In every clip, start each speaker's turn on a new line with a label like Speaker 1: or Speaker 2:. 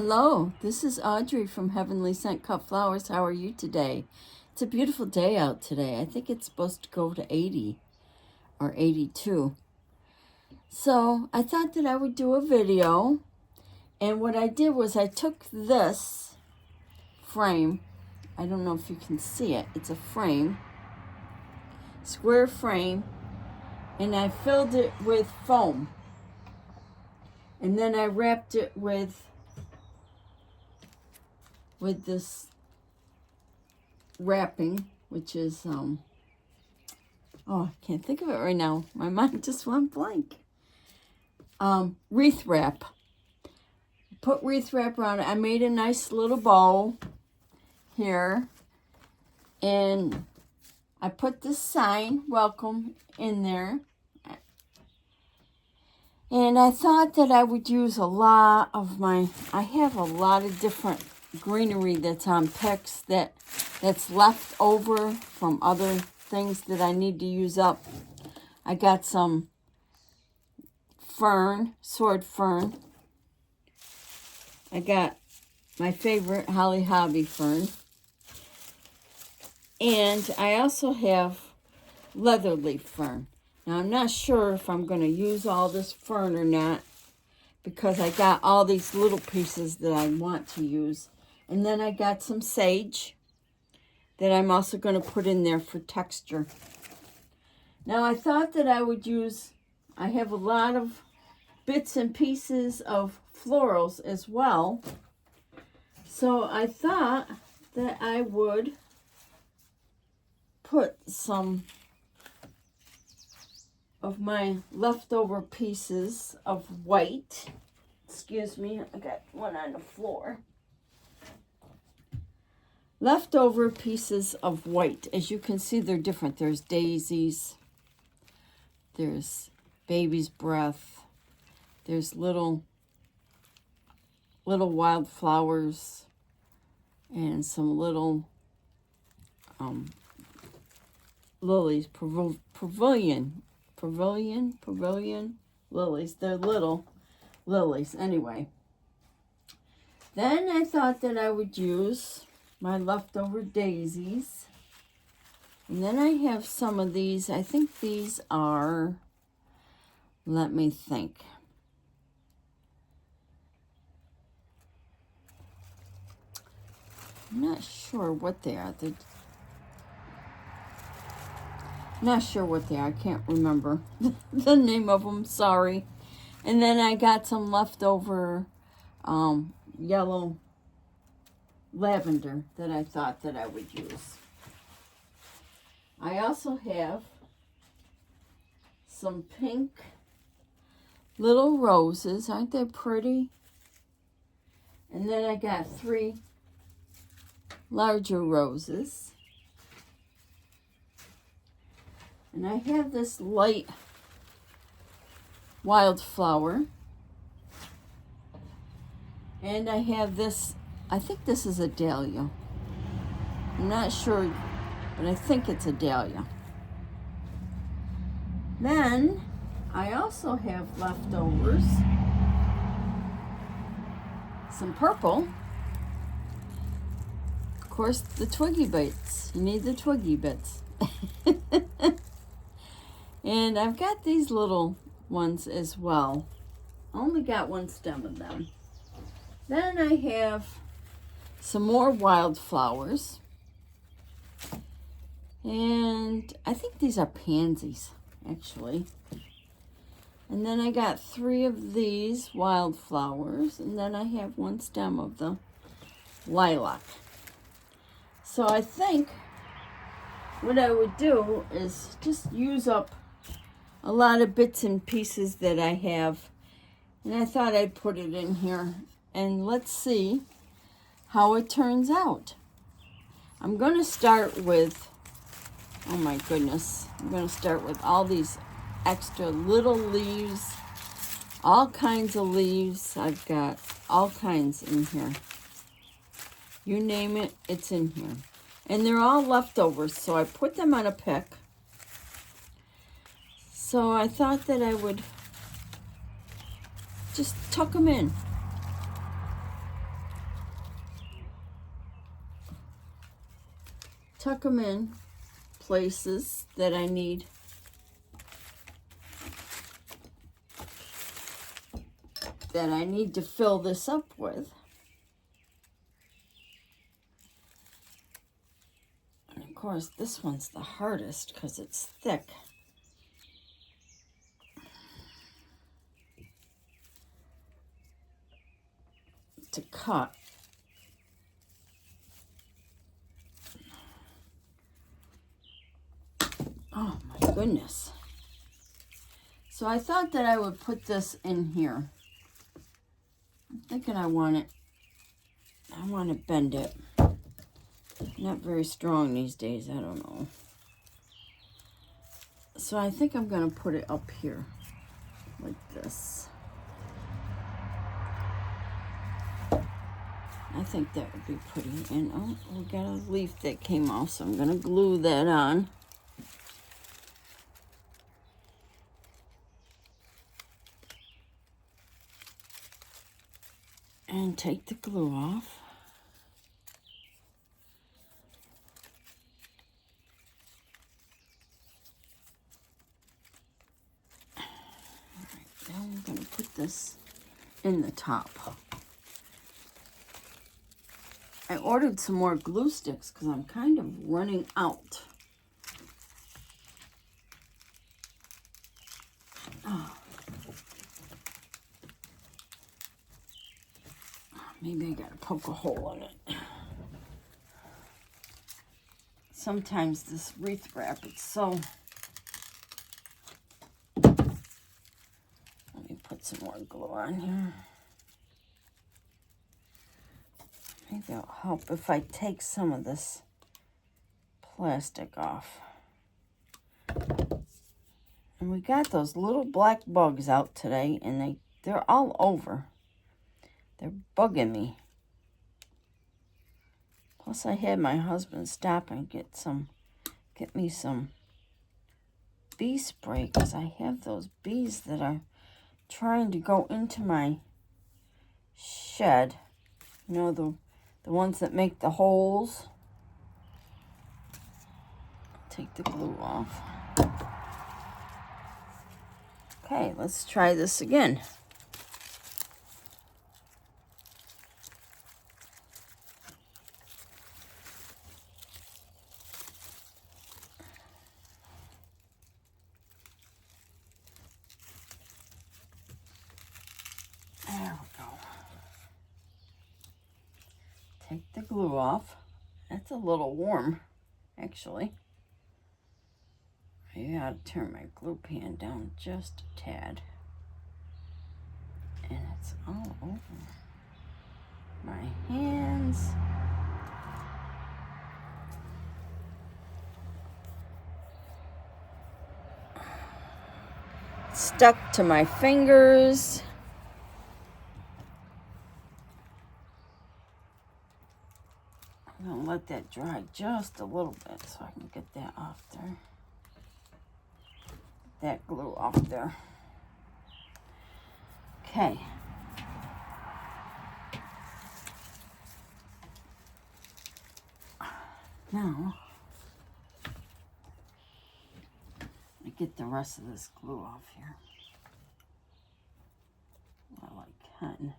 Speaker 1: Hello, this is Audrey from Heavenly Scent Cut Flowers. How are you today? It's a beautiful day out today. I think it's supposed to go to 80 or 82. So I thought that I would do a video. And what I did was I took this frame. I don't know if you can see it. It's a frame, square frame. And I filled it with foam. And then I wrapped it with this wrapping, which is, I can't think of it right now. My mind just went blank. Wreath wrap. Put wreath wrap around it. I made a nice little bow here. And I put this sign, welcome, in there. And I thought that I would use a lot of I have a lot of different greenery that's on picks that's left over from other things that I need to use up. I got some fern, sword fern. I got my favorite Holly Hobbie fern. And I also have leatherleaf fern. Now, I'm not sure if I'm going to use all this fern or not because I got all these little pieces that I want to use. And then I got some sage that I'm also going to put in there for texture. Now, I thought that I would I have a lot of bits and pieces of florals as well. So I thought that I would put some of my leftover pieces of white. Excuse me, I got one on the floor. Leftover pieces of white. As you can see, they're different. There's daisies. There's baby's breath. There's little wildflowers and some little lilies, pavilion lilies. They're little lilies anyway. Then I thought that I would use my leftover daisies. And then I have some of these. I think these are, let me think. I'm not sure what they are. Not sure what they are. I can't remember the name of them. Sorry. And then I got some leftover yellow lavender that I thought that I would use. I also have some pink little roses. Aren't they pretty? And then I got 3 larger roses. And I have this light wildflower. And I have this, I think this is a dahlia. I'm not sure, but I think it's a dahlia. Then I also have leftovers, some purple. Of course, the twiggy bits. You need the twiggy bits. And I've got these little ones as well. I only got one stem of them. Then I have some more wildflowers. And I think these are pansies, actually. And then I got 3 of these wildflowers. And then I have 1 stem of the lilac. So I think what I would do is just use up a lot of bits and pieces that I have. And I thought I'd put it in here. And let's see how it turns out. I'm going to start with, oh my goodness, I'm going to start with all these extra little leaves, all kinds of leaves. I've got all kinds in here. You name it, it's in here. And they're all leftovers, so I put them on a pick. So I thought that I would just tuck them in. tuck them in places that I need. That I need to fill this up with. And of course, this one's the hardest because it's thick. To cut. Oh my goodness. So I thought that I would put this in here. I'm thinking I want to bend it. Not very strong these days, I don't know. So I think I'm going to put it up here like this. I think that would be pretty. And oh, we got a leaf that came off, so I'm going to glue that on. And take the glue off. All right, now I'm going to put this in the top. I ordered some more glue sticks because I'm kind of running out. Oh. Maybe I gotta poke a hole in it. Sometimes this wreath wrap, it's so... Let me put some more glue on here. Maybe it'll help if I take some of this plastic off. And we got those little black bugs out today, and they're all over. They're bugging me. Plus, I had my husband stop and get me some bee spray because I have those bees that are trying to go into my shed. You know, the ones that make the holes. Take the glue off. Okay, let's try this again. There we go. Take the glue off. That's a little warm, actually. I gotta turn my glue pan down just a tad. And it's all over my hands. Stuck to my fingers. I'm gonna let that dry just a little bit so I can get that off there. That glue off there. Okay. Now, I get the rest of this glue off here. Well, I can.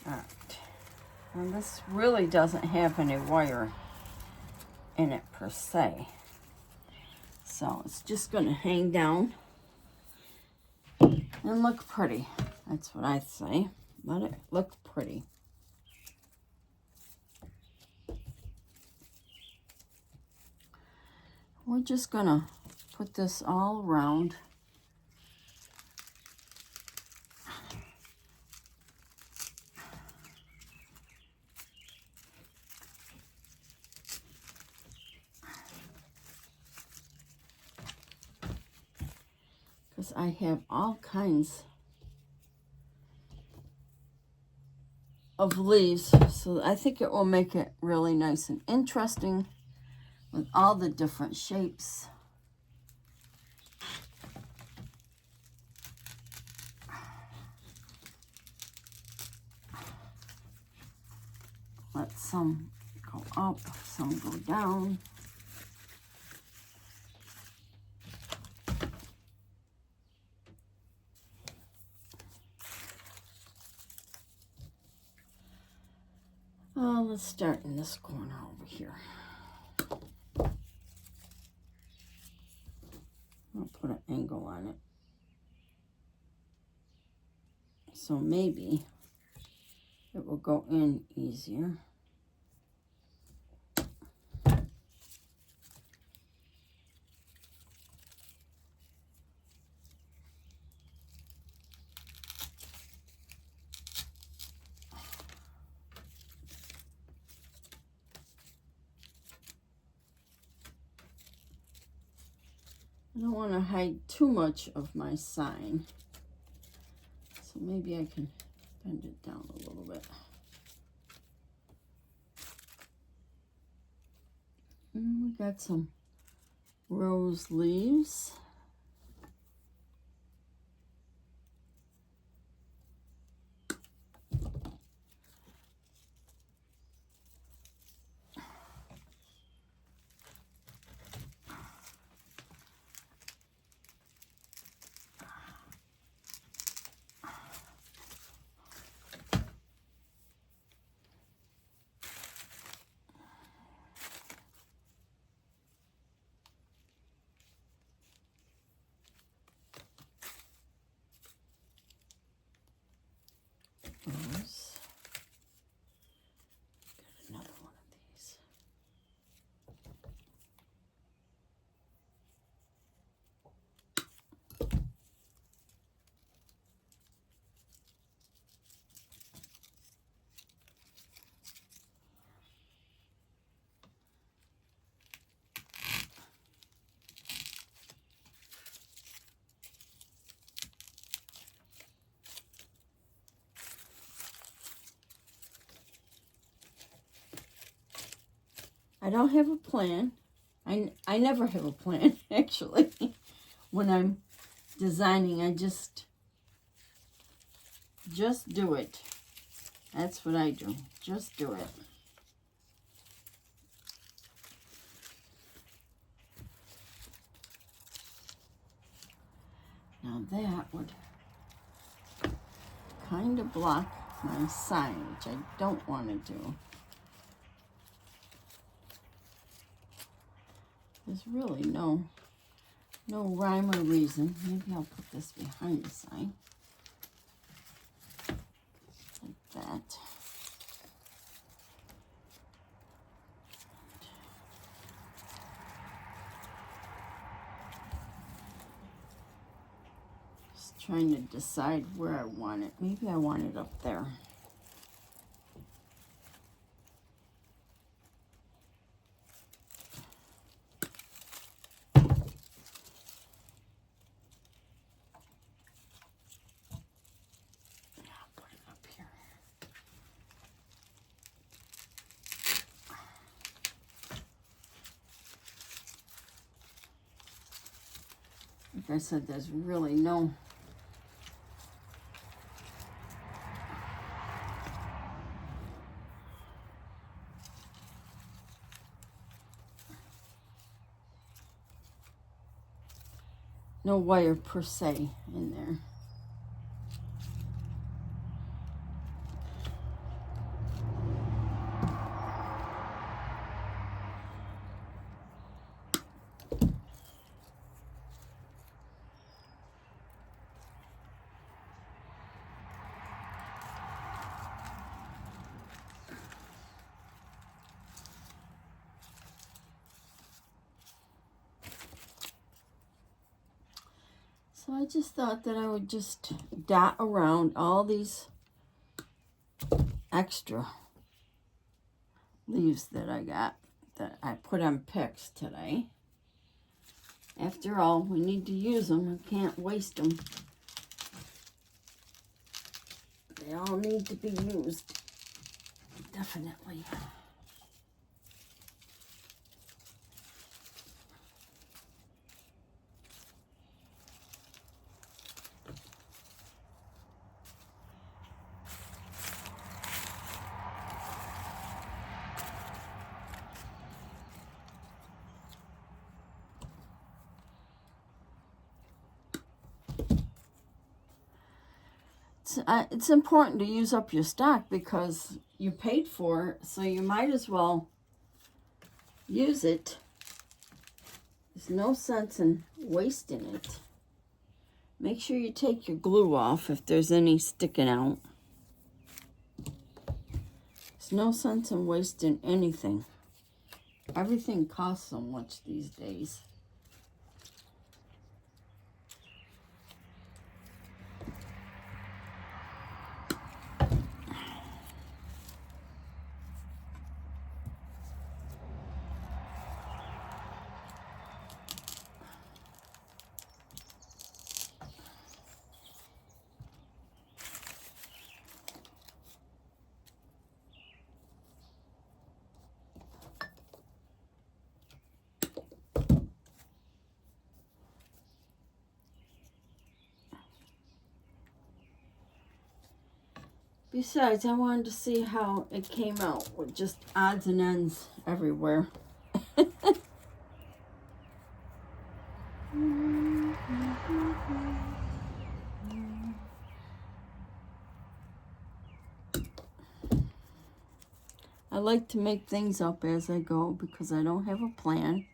Speaker 1: All right. And this really doesn't have any wire in it per se. So it's just going to hang down and look pretty. That's what I say. Let it look pretty. We're just going to put this all around. Because I have all kinds of leaves, so I think it will make it really nice and interesting with all the different shapes. Let some go up, some go down. Let's start in this corner over here. I'll put an angle on it. So maybe it will go in easier. I don't want to hide too much of my sign. So maybe I can bend it down a little bit. And we got some rose leaves. Rose. Got another one of these. I don't have a plan. I never have a plan, actually. When I'm designing, I just do it. That's what I do. Just do it. Now that would kind of block my sign, which I don't want to do. There's really no rhyme or reason. Maybe I'll put this behind the sign. Like that. Just trying to decide where I want it. Maybe I want it up there. Like I said, there's really no wire per se in there. So I just thought that I would just dot around all these extra leaves that I got, that I put on picks today. After all, we need to use them. We can't waste them. They all need to be used. Definitely. it's important to use up your stock because you paid for it, so you might as well use it. There's no sense in wasting it. Make sure you take your glue off if there's any sticking out. There's no sense in wasting anything. Everything costs so much these days. Besides, I wanted to see how it came out with just odds and ends everywhere. I like to make things up as I go because I don't have a plan.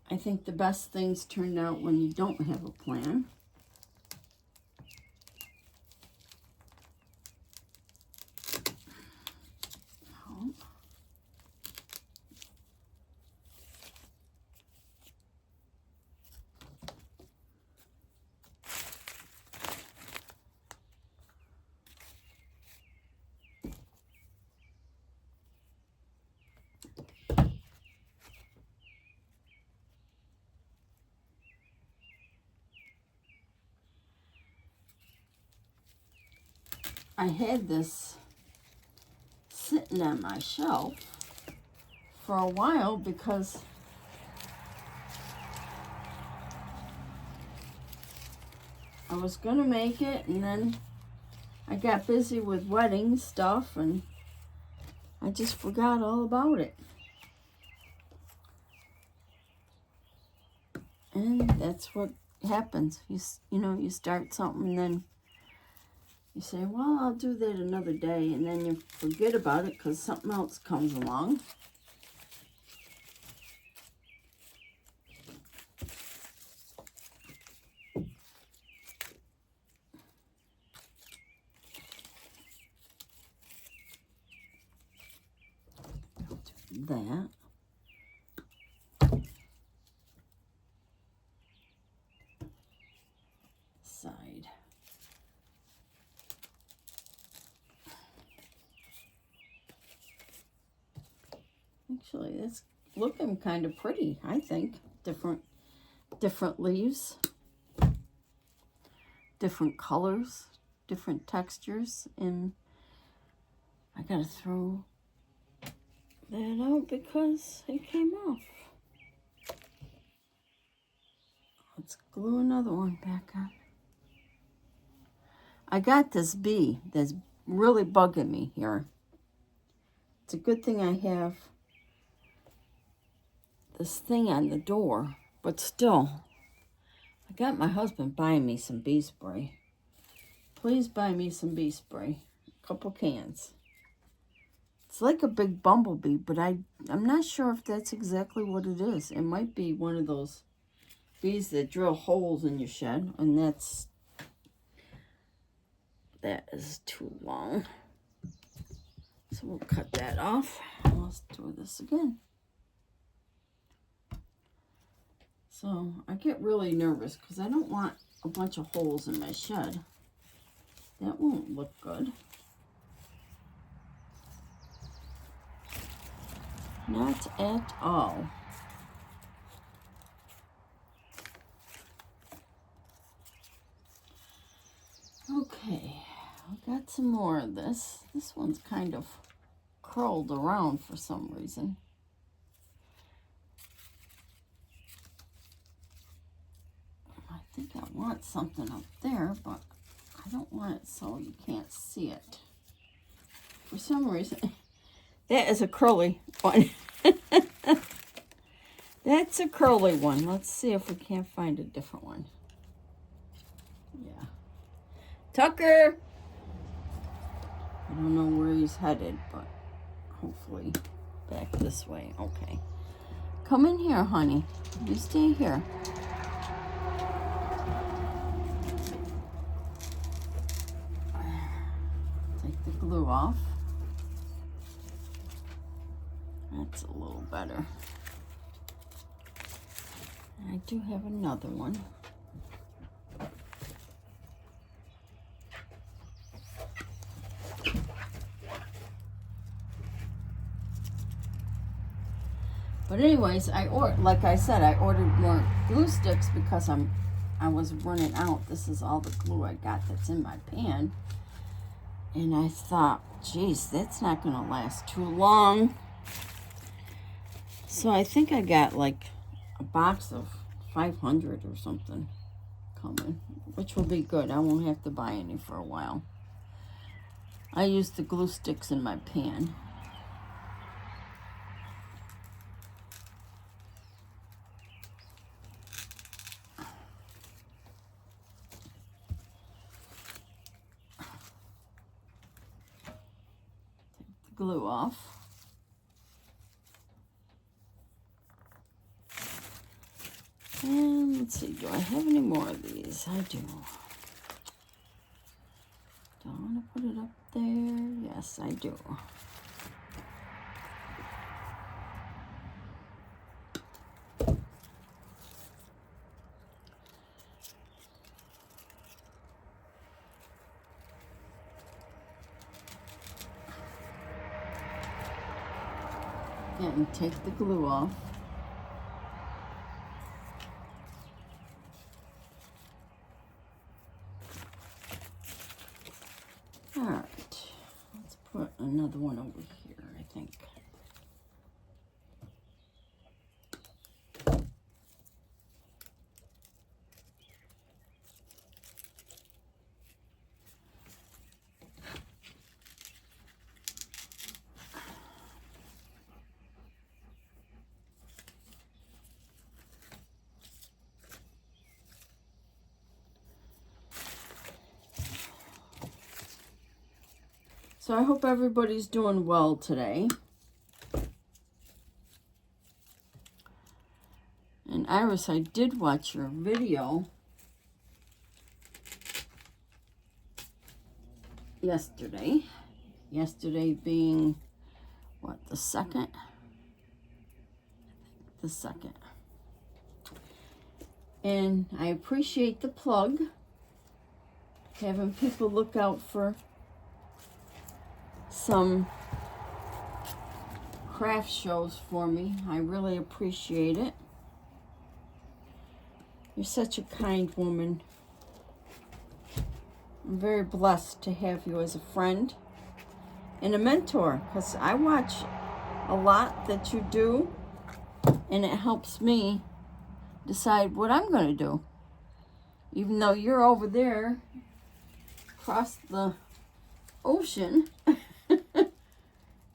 Speaker 1: I think the best things turn out when you don't have a plan. I had this sitting on my shelf for a while because I was going to make it, and then I got busy with wedding stuff and I just forgot all about it. And that's what happens. You know, you start something and then you say, well, I'll do that another day, and then you forget about it because something else comes along. That. Side. Actually, that's looking kind of pretty, I think. Different leaves, different colors, different textures, and I gotta throw that out because it came off. Let's glue another one back on. I got this bee that's really bugging me here. It's a good thing I have this thing on the door, but still, I got my husband buying me some bee spray. Please buy me some bee spray, a couple cans. It's like a big bumblebee, but I'm not sure if that's exactly what it is. It might be one of those bees that drill holes in your shed, and that is too long. So we'll cut that off. Let's do this again. So I get really nervous because I don't want a bunch of holes in my shed. That won't look good. Not at all. Okay, I got some more of this. This one's kind of curled around for some reason. I think I want something up there, but I don't want it so you can't see it. For some reason, that is a curly one. That's a curly one. Let's see if we can't find a different one. Yeah. Tucker! I don't know where he's headed, but hopefully back this way. Okay. Come in here, honey. You stay here. Take the glue off. That's a little better. I do have another one. But anyways, like I said, I ordered more glue sticks because I was running out. This is all the glue I got that's in my pan. And I thought, geez, that's not going to last too long. So I think I got like a box of 500 or something coming, which will be good. I won't have to buy any for a while. I use the glue sticks in my pan. Glue off. And let's see, do I have any more of these? I do. Do I want to put it up there? Yes, I do. And take the glue off. All right, let's put another one over here, I think. So I hope everybody's doing well today. And Iris, I did watch your video yesterday. Yesterday being, what, the 2nd? The 2nd. And I appreciate the plug. Having people look out for some craft shows for me. I really appreciate it. You're such a kind woman. I'm very blessed to have you as a friend and a mentor, because I watch a lot that you do, and it helps me decide what I'm going to do. Even though you're over there across the ocean,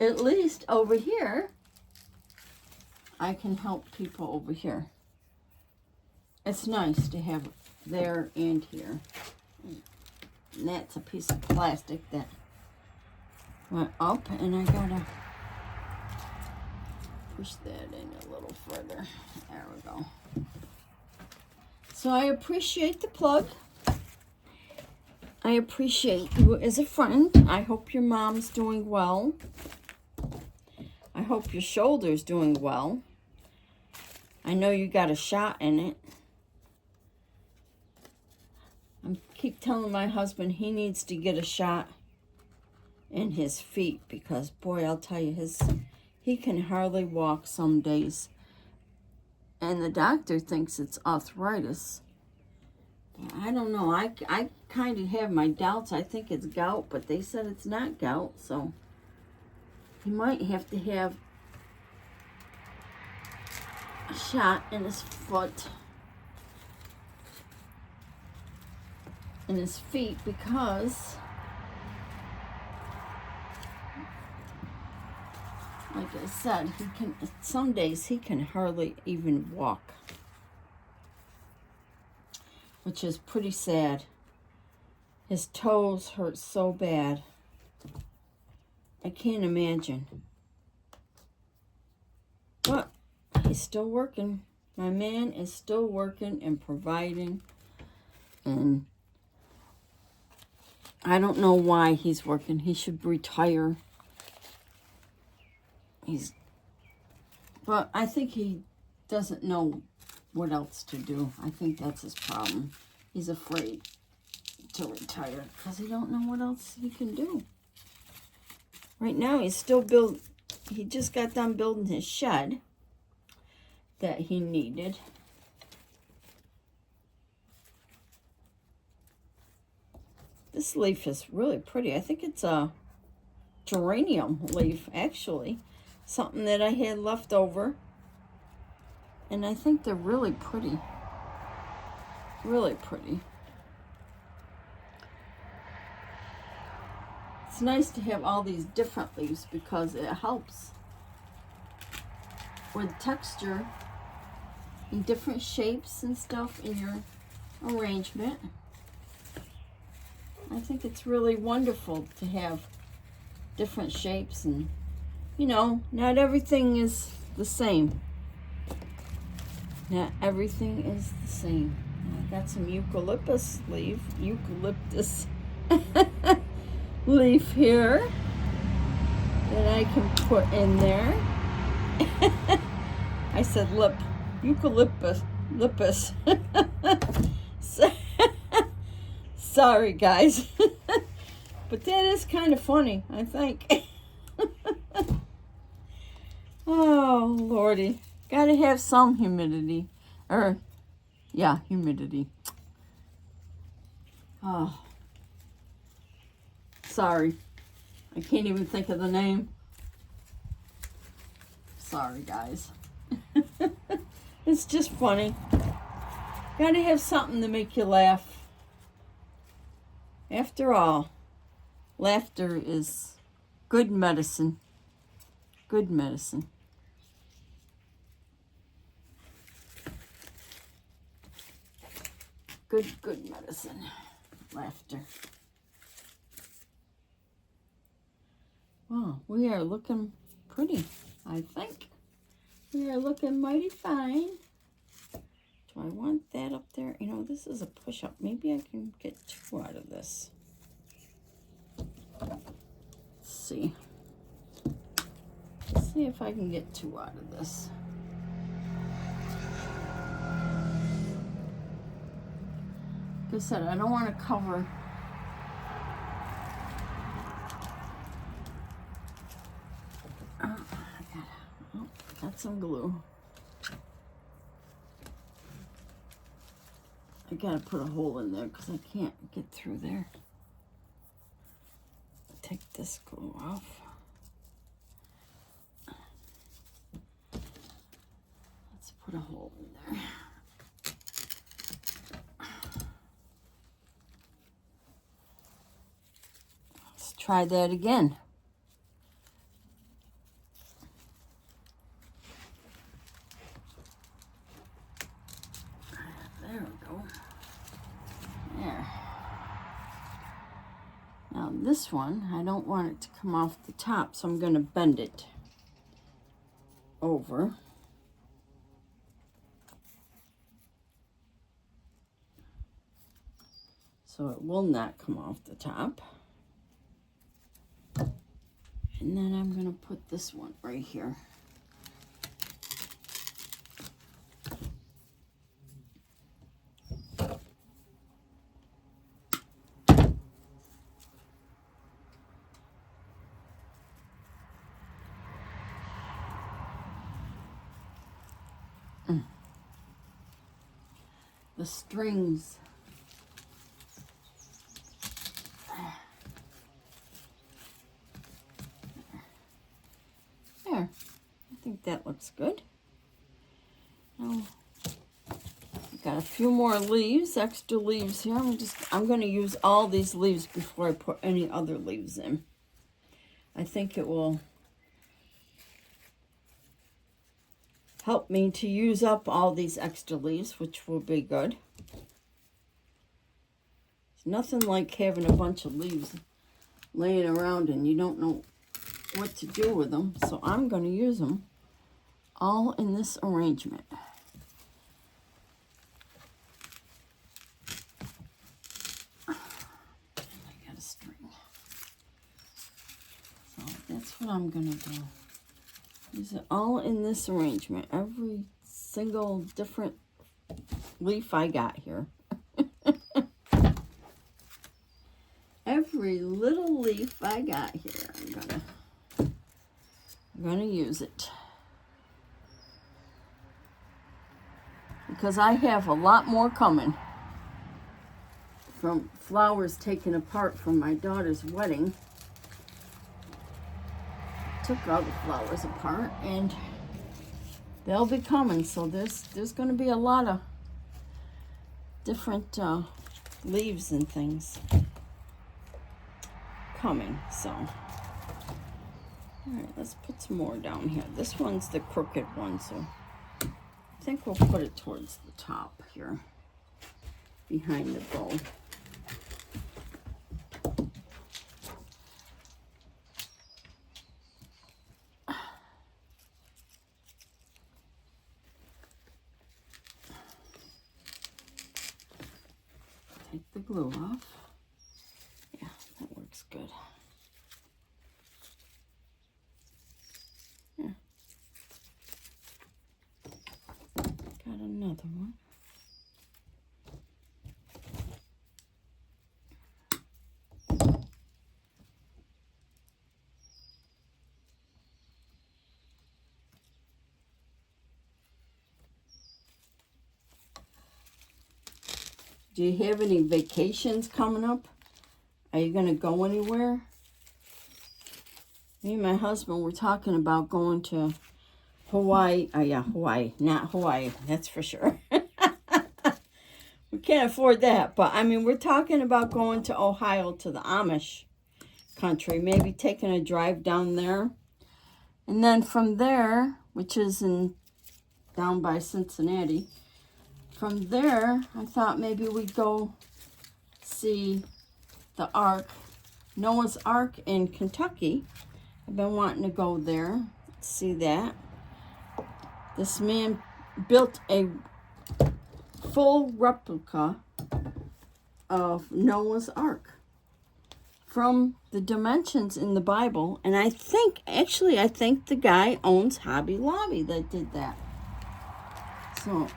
Speaker 1: at least over here, I can help people over here. It's nice to have it there and here. And that's a piece of plastic that went up, and I gotta push that in a little further. There we go. So I appreciate the plug. I appreciate you as a friend. I hope your mom's doing well. I hope your shoulder's doing well. I know you got a shot in it. I keep telling my husband he needs to get a shot in his feet, because boy, I'll tell you, he can hardly walk some days. And the doctor thinks it's arthritis. I don't know. I kind of have my doubts. I think it's gout, but they said it's not gout, so he might have to have a shot in his foot, in his feet, because like I said, some days he can hardly even walk, which is pretty sad. His toes hurt so bad. I can't imagine. But he's still working. My man is still working and providing. And I don't know why he's working. He should retire. But I think he doesn't know what else to do. I think that's his problem. He's afraid to retire because he don't know what else he can do. Right now he's still he just got done building his shed that he needed. This leaf is really pretty. I think it's a geranium leaf, actually. Something that I had left over. And I think they're really pretty. Really pretty. It's nice to have all these different leaves because it helps with texture and different shapes and stuff in your arrangement. I think it's really wonderful to have different shapes, and you know, not everything is the same. Not everything is the same. I got some eucalyptus leaf here that I can put in there. I said eucalyptus. Sorry, guys. But that is kind of funny, I think. Oh, Lordy. Gotta have some humidity. Humidity. Oh. Sorry. I can't even think of the name. Sorry, guys. It's just funny. Gotta have something to make you laugh. After all, laughter is good medicine. Good medicine. Good medicine. Laughter. Wow, we are looking pretty, I think. We are looking mighty fine. Do I want that up there? You know, this is a push-up. Maybe I can get 2 out of this. Let's see. Let's see if I can get 2 out of this. Like I said, I don't want to cover. Got some glue. I gotta put a hole in there because I can't get through there. Take this glue off. Let's put a hole in there. Let's try that again. This one, I don't want it to come off the top, so I'm going to bend it over. So it will not come off the top. And then I'm going to put this one right here. The strings. There. I think that looks good. Now, I've got a few more leaves, extra leaves here. I'm going to use all these leaves before I put any other leaves in. I think it will help me to use up all these extra leaves, which will be good. It's nothing like having a bunch of leaves laying around and you don't know what to do with them. So I'm going to use them all in this arrangement. I got a string. So that's what I'm going to do. These are all in this arrangement. Every single different leaf I got here. Every little leaf I got here, I'm gonna use it. Because I have a lot more coming from flowers taken apart from my daughter's wedding. Took all the flowers apart and they'll be coming. So there's going to be a lot of different leaves and things coming. So, all right, let's put some more down here. This one's the crooked one, so I think we'll put it towards the top here, behind the bow. Take the glue off. Yeah, that works good. Yeah. Got another one. Do you have any vacations coming up? Are you going to go anywhere? Me and my husband were talking about going to Hawaii. Oh, yeah, Hawaii. Not Hawaii, that's for sure. We can't afford that. But, I mean, we're talking about going to Ohio, to the Amish country. Maybe taking a drive down there. And then from there, which is down by Cincinnati, from there, I thought maybe we'd go see the Ark, Noah's Ark in Kentucky. I've been wanting to go there, see that. This man built a full replica of Noah's Ark from the dimensions in the Bible. And I think the guy owns Hobby Lobby that did that. So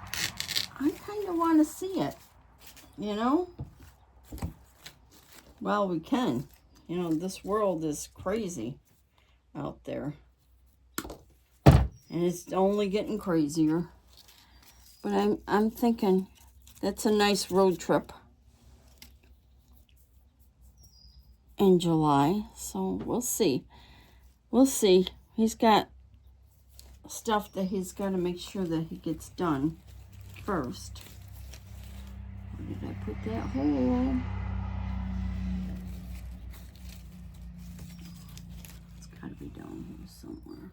Speaker 1: I kind of want to see it, you know? Well, we can. You know, this world is crazy out there. And it's only getting crazier. But I'm thinking that's a nice road trip in July. So we'll see. We'll see. He's got stuff that he's got to make sure that he gets done first. Where did I put that hole? It's got to be down here somewhere.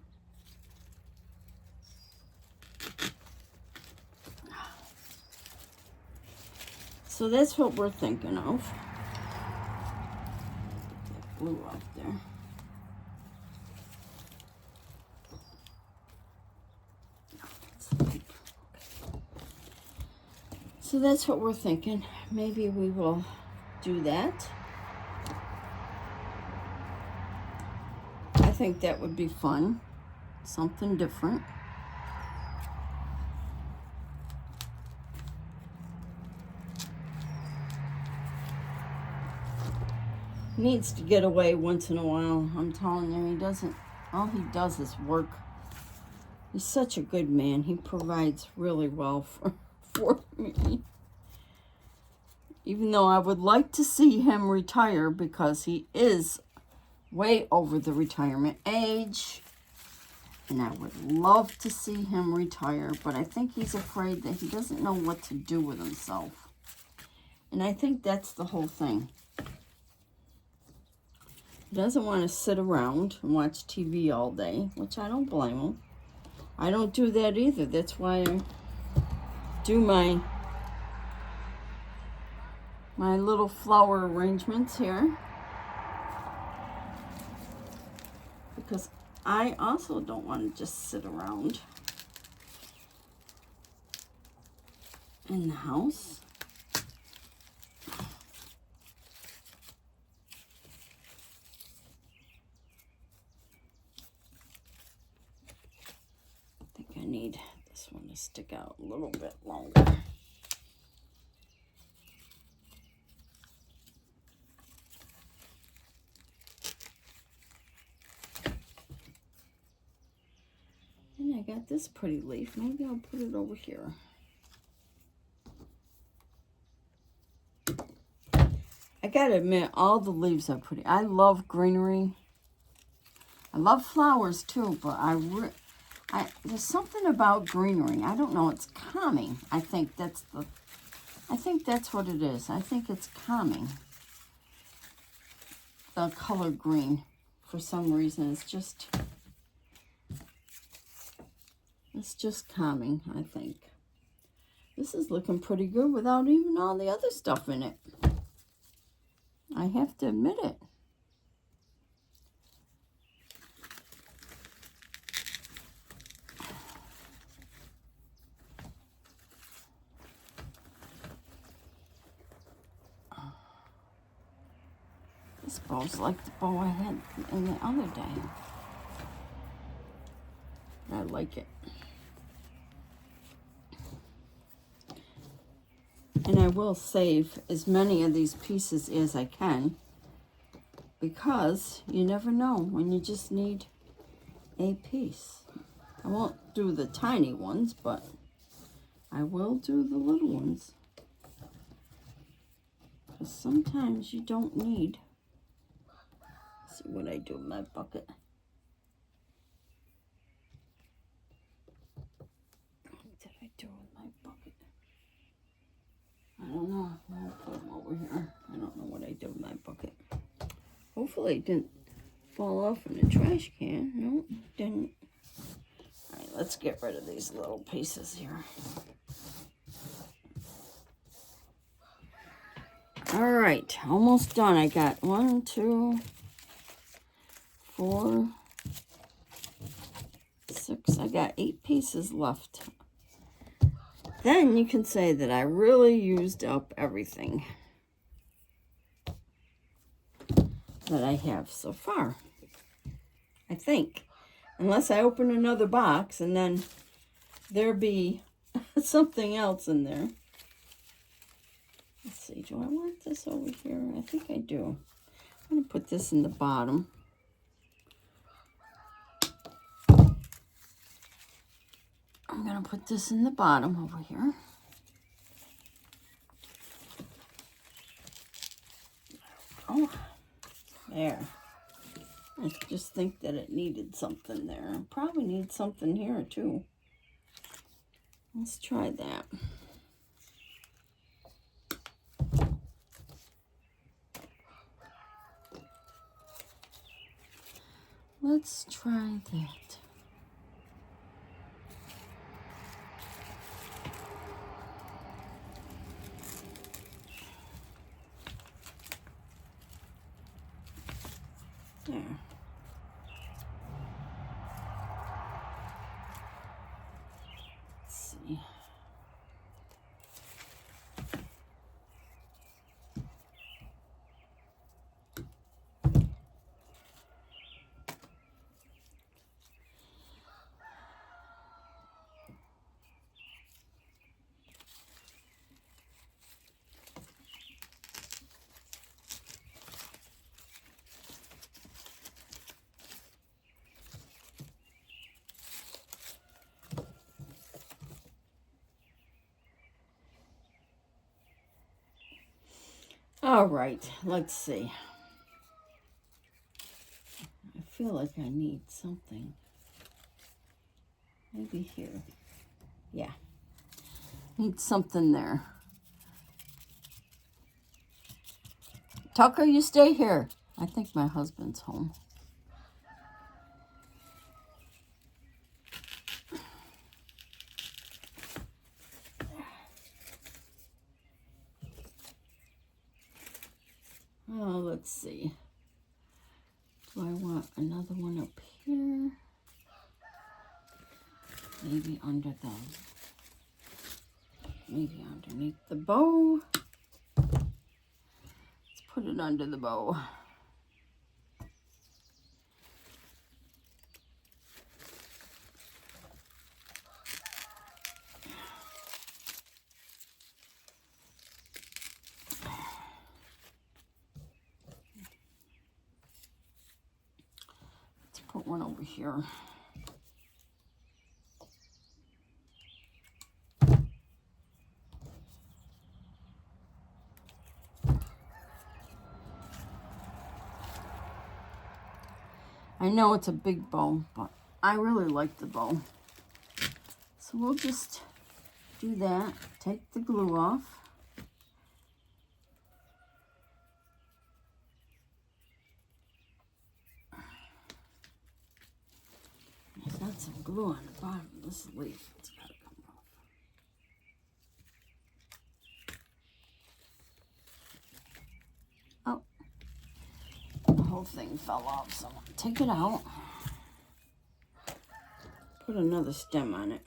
Speaker 1: So that's what we're thinking of. Put that glue out there. So that's what we're thinking. Maybe we will do that. I think that would be fun. Something different. Needs to get away once in a while. I'm telling you, he doesn't. All he does is work. He's such a good man. He provides really well for me. Even though I would like to see him retire because he is way over the retirement age. And I would love to see him retire, but I think he's afraid that he doesn't know what to do with himself. And I think that's the whole thing. He doesn't want to sit around and watch TV all day, which I don't blame him. I don't do that either. That's why I do my my little flower arrangements here, because I also don't want to just sit around in the house. I think I need this one to stick out a little bit longer. And I got this pretty leaf. Maybe I'll put it over here. I gotta admit, all the leaves are pretty. I love greenery. I love flowers too, but there's something about greenery. I don't know. It's calming. I think that's what it is. I think it's calming. The color green, for some reason, it's just calming, I think. This is looking pretty good without even all the other stuff in it. I have to admit it. This bow's like the bow I had in the other day. I like it. And I will save as many of these pieces as I can, because you never know when you just need a piece. I won't do the tiny ones, but I will do the little ones. Because sometimes you don't need. Let's see what I do with my bucket. What did I do with my bucket? I don't know. I'll put them over here. I don't know what I did with my bucket. Hopefully it didn't fall off in the trash can. No, it didn't. All right, let's get rid of these little pieces here. All right, almost done. I got 1, 2, 4, 6. I got 8 pieces left. Then you can say that I really used up everything that I have so far. I think. Unless I open another box and then there be something else in there. Let's see, do I want this over here? I think I do. I'm going to put this in the bottom. I'm going to put this in the bottom over here. Oh, there. I just think that it needed something there. I probably need something here too. Let's try that. Let's try that. There. Let's see. All right, let's see. I feel like I need something. Maybe here. Yeah. Need something there. Tucker, you stay here. I think my husband's home. Oh, let's see. Do I want another one up here? Maybe maybe underneath the bow. Let's put it under the bow. Let's put one over here. I know it's a big bow, but I really like the bow. So we'll just do that. Take the glue off. There's got some glue on the bottom of this leaf. It's got to come off. Oh, the whole thing fell off, so I'll take it out. Put another stem on it.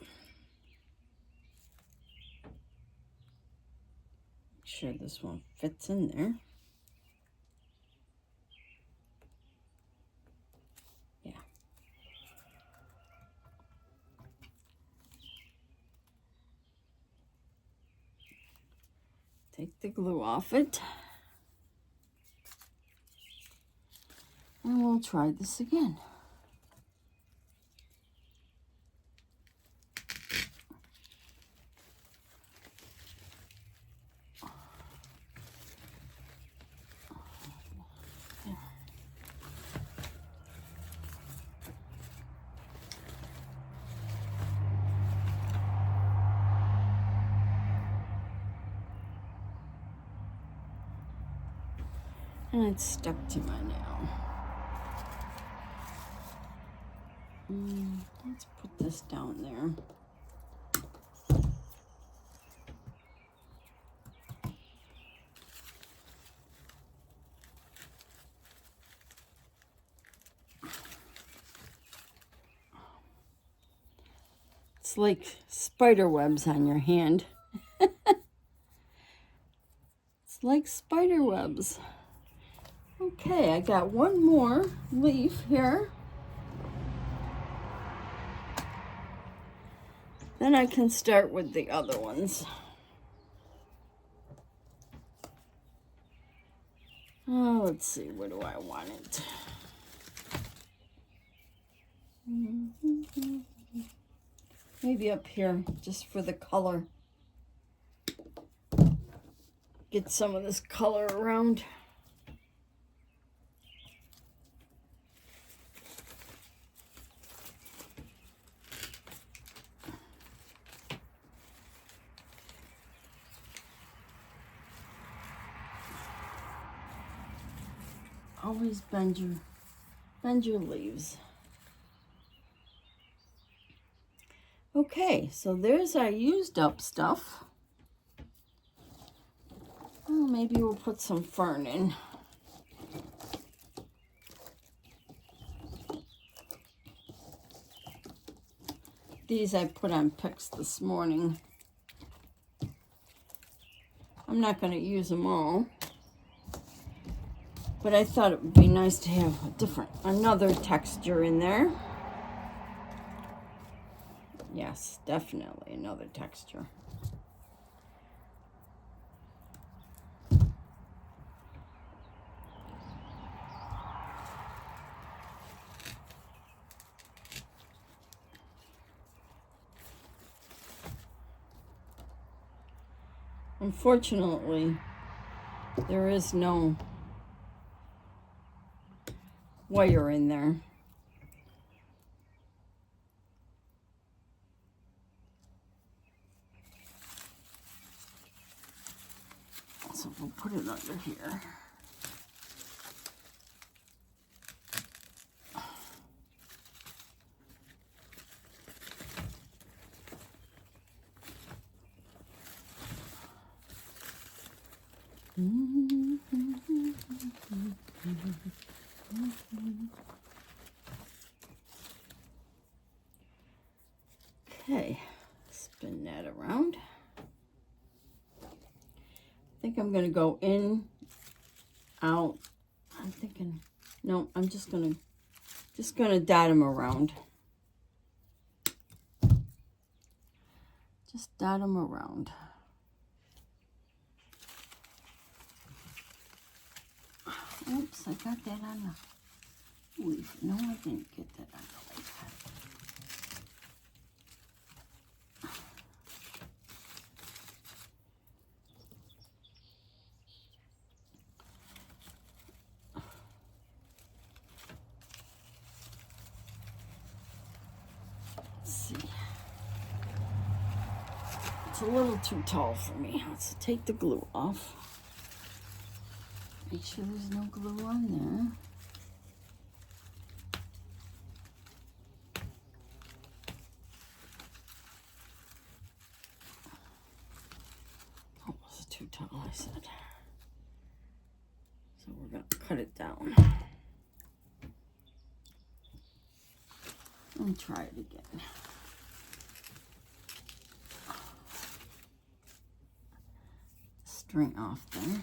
Speaker 1: Make sure this one fits in there. Yeah. Take the glue off it. And we'll try this again. And it's stuck to my nail. Let's put this down there. It's like spider webs on your hand. It's like spider webs. Okay, I got one more leaf here. Then I can start with the other ones. Oh, let's see, where do I want it? Maybe up here, just for the color. Get some of this color around. Always bend your leaves. Okay, so there's our used up stuff. Well, maybe we'll put some fern in. These I put on picks this morning. I'm not going to use them all, but I thought it would be nice to have another texture in there. Yes, definitely another texture. Unfortunately, there is no wire in there. So we'll put it under here. Okay, spin that around. I think I'm going to go in, out. I'm thinking, no, I'm just going to dot them around. Just dot them around. Oops, I got that on the leaf. No, I didn't get that on the leaf. Let's see. It's a little too tall for me. Let's take the glue off. Make sure there's no glue on there. Oh, it's too tall, I said. So we're going to cut it down. And try it again. String off there.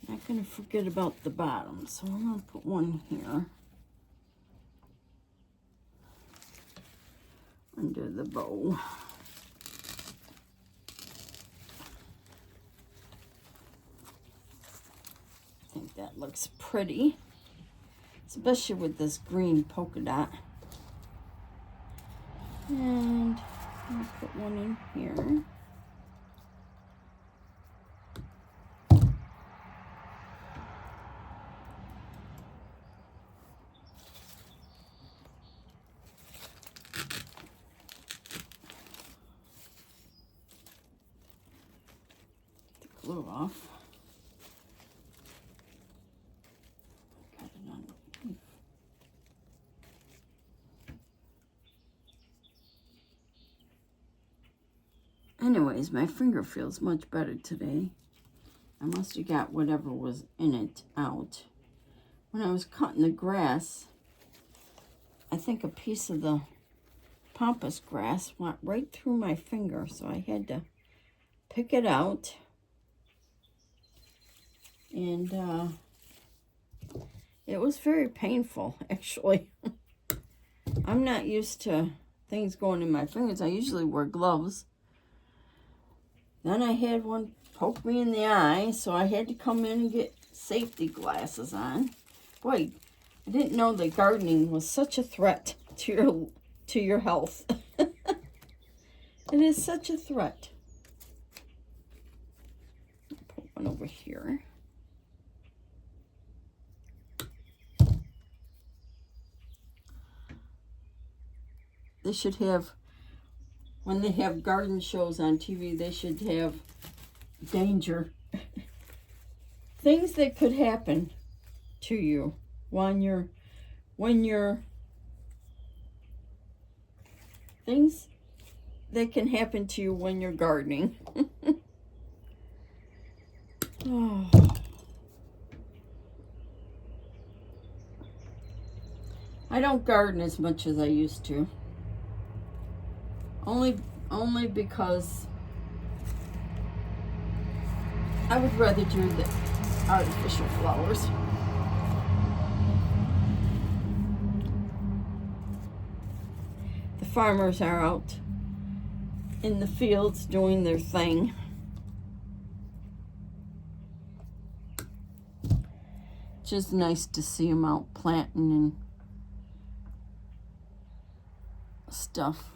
Speaker 1: Not going to forget about the bottom, so I'm going to put one here under the bow. I think that looks pretty, especially with this green polka dot. And I'll put one in here. Glue off. Got it on the leaf. Anyways, my finger feels much better today. I must have got whatever was in it out. When I was cutting the grass, I think a piece of the pampas grass went right through my finger, so I had to pick it out. And it was very painful, actually. I'm not used to things going in my fingers. I usually wear gloves. Then I had one poke me in the eye, so I had to come in and get safety glasses on. Boy, I didn't know that gardening was such a threat to your health. It is such a threat. I'll put one over here. They should have, when they have garden shows on TV, they should have danger. Things that could happen to you when you're things that can happen to you when you're gardening. Oh. I don't garden as much as I used to. Only because I would rather do the artificial flowers. The farmers are out in the fields doing their thing. It's just nice to see them out planting and stuff.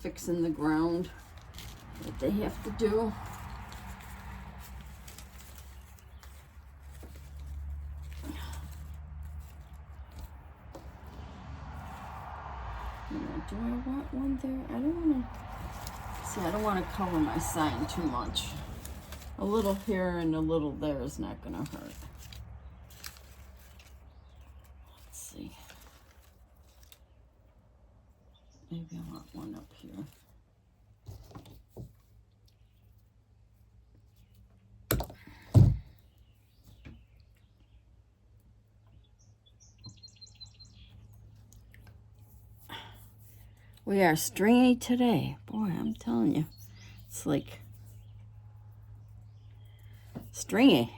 Speaker 1: Fixing the ground that they have to do. Do I want one there? I don't want to. See, I don't want to cover my sign too much. A little here and a little there is not going to hurt. Let's see. Maybe I want one up here. We are stringy today. Boy, I'm telling you. It's like stringy.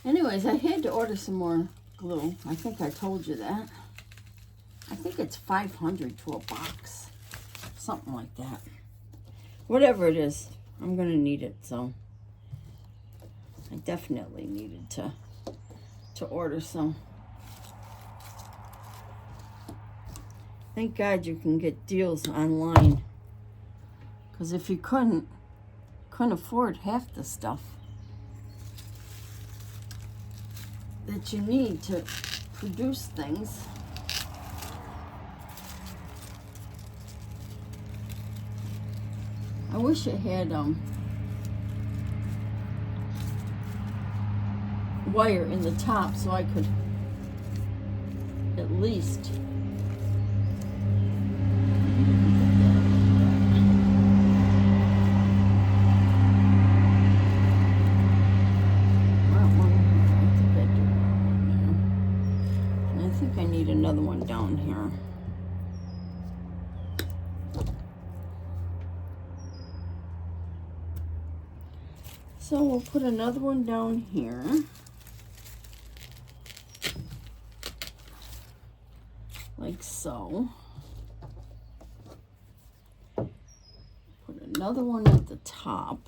Speaker 1: Anyways, I had to order some more glue. I think I told you that. I think it's 500 to a box. Something like that. Whatever it is, I'm going to need it. So I definitely needed to order some. Thank God you can get deals online. Because if you couldn't afford half the stuff that you need to produce things. I wish it had wire in the top so I could at least I need another one down here. So we'll put another one down here. Like so. Put another one at the top.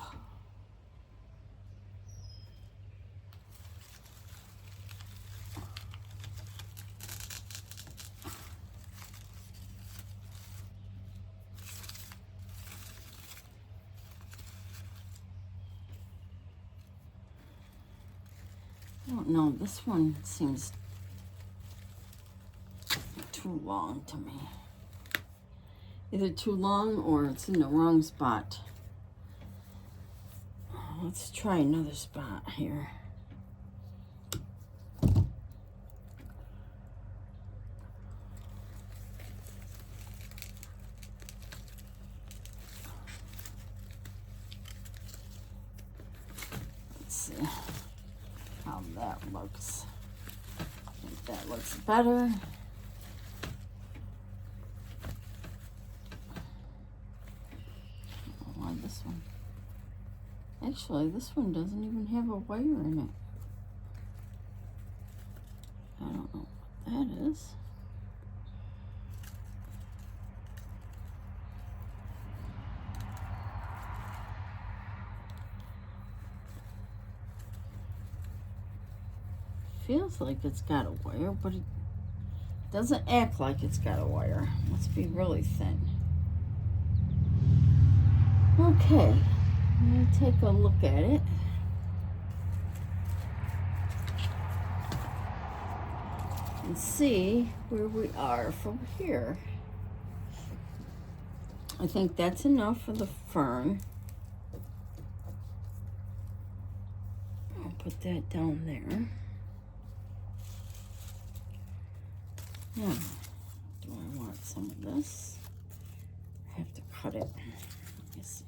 Speaker 1: I don't know, this one seems too long to me. Either too long or it's in the wrong spot. Let's try another spot here. Let's see how that looks. I think that looks better. Why this one? Actually, this one doesn't even have a wire in it. I don't know what that is. Feels like it's got a wire, but it doesn't act like it's got a wire. Must be really thin. Okay, let me take a look at it. And see where we are from here. I think that's enough for the fern. I'll put that down there. Now, do I want some of this? I have to cut it. Let me see.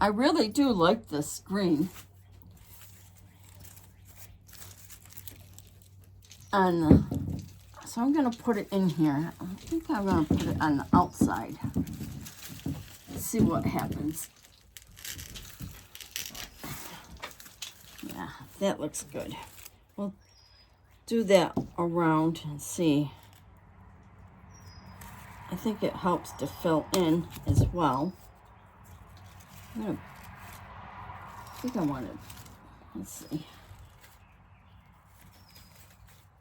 Speaker 1: I really do like this green. And so I'm going to put it in here. I think I'm going to put it on the outside. See what happens. Yeah, that looks good. We'll do that around and see. I think it helps to fill in as well. I think I want it. Let's see.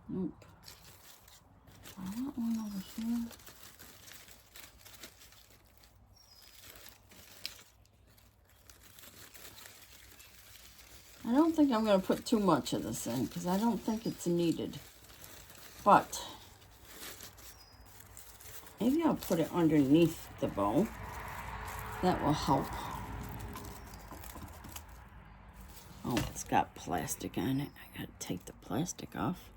Speaker 1: Nope. I want one over here. I don't think I'm going to put too much of this in because I don't think it's needed. But maybe I'll put it underneath the bow. That will help. Oh, it's got plastic on it. I got to take the plastic off.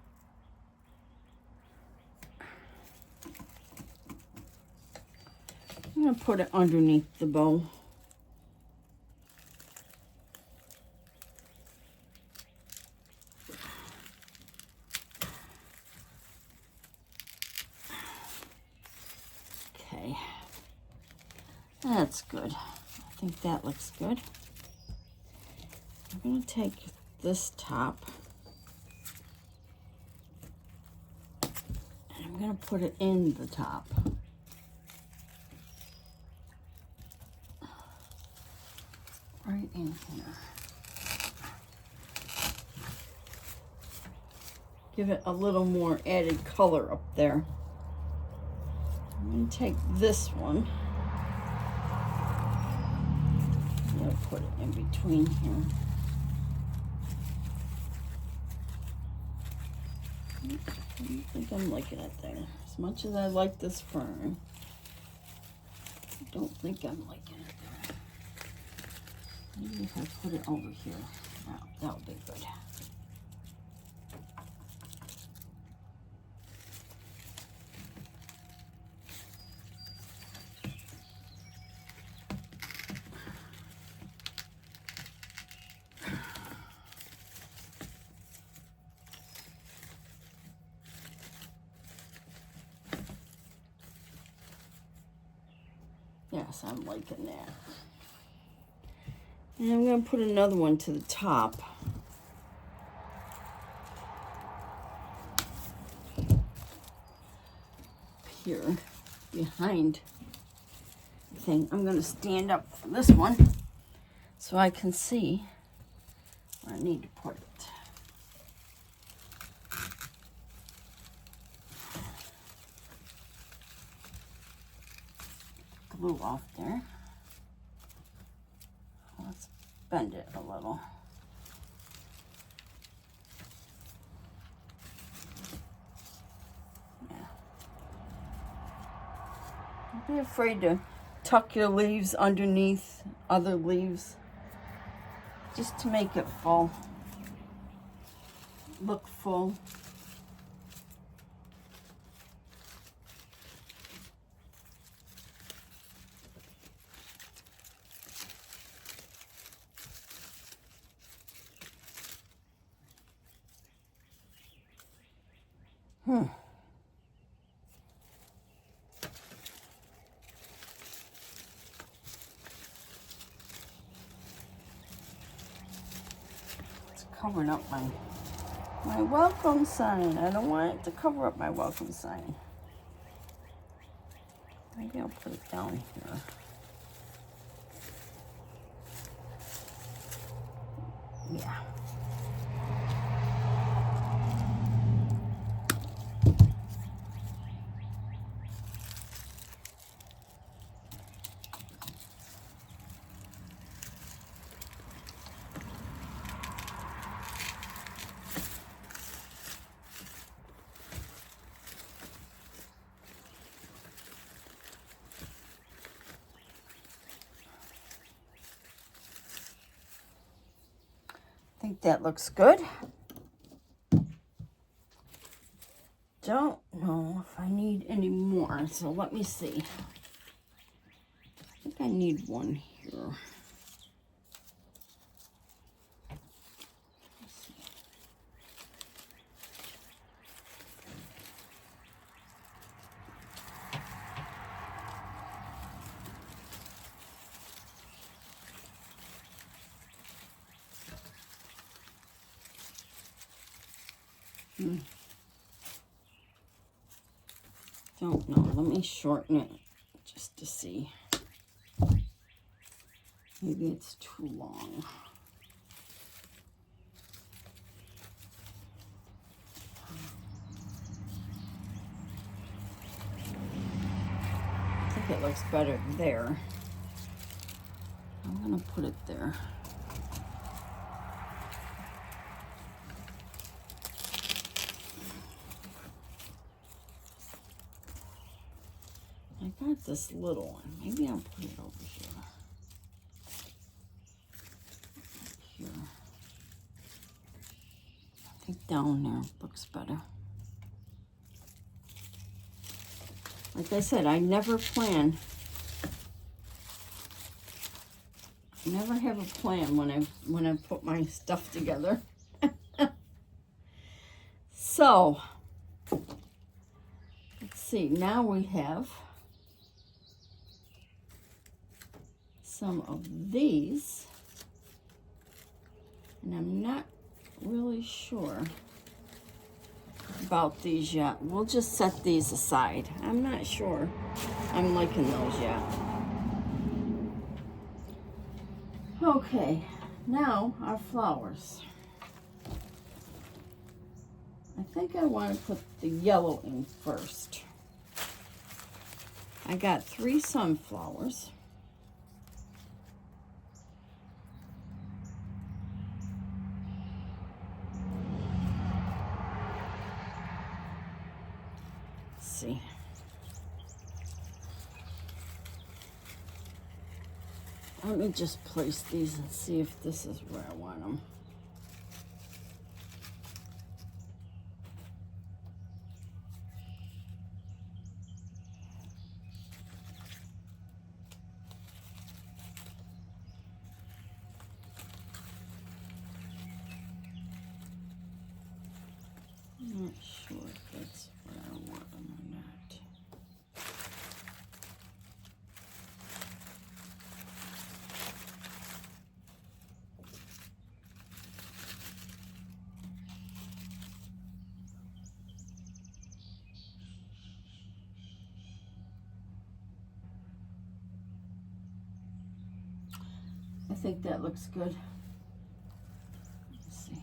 Speaker 1: I'm going to put it underneath the bow. That's good. I think that looks good. I'm going to take this top and I'm going to put it in the top. Right in here. Give it a little more added color up there. I'm going to take this one. I'm going to put it in between here. I don't think I'm liking it there. As much as I like this fern, I don't think I'm liking it there. Maybe if I put it over here, that'll be good. Yes, I'm liking that. And I'm going to put another one to the top. Here, behind the thing. I'm going to stand up for this one so I can see where I need to put it. Glue off there. Let's bend it a little. Yeah. Don't be afraid to tuck your leaves underneath other leaves, just to make it full, look full. It's covering up my welcome sign. I don't want it to cover up my welcome sign. Maybe I'll put it down here. Yeah. I think that looks good. Don't know if I need any more, so let me see. I think I need one here. Don't know. Let me shorten it just to see. Maybe it's too long. I think it looks better there. I'm gonna put it there. I got this little one. Maybe I'll put it over here. Here. I think down there looks better. Like I said, I never plan. I never have a plan when I put my stuff together. So, let's see. Now we have some of these. And I'm not really sure about these yet. We'll just set these aside. I'm not sure I'm liking those yet. Okay, now our flowers. I think I want to put the yellow in first. I got 3 sunflowers. Let's see. Let me just place these and see if this is where I want them. I'm not sure if that's where I want them or not. I think that looks good. Let's see.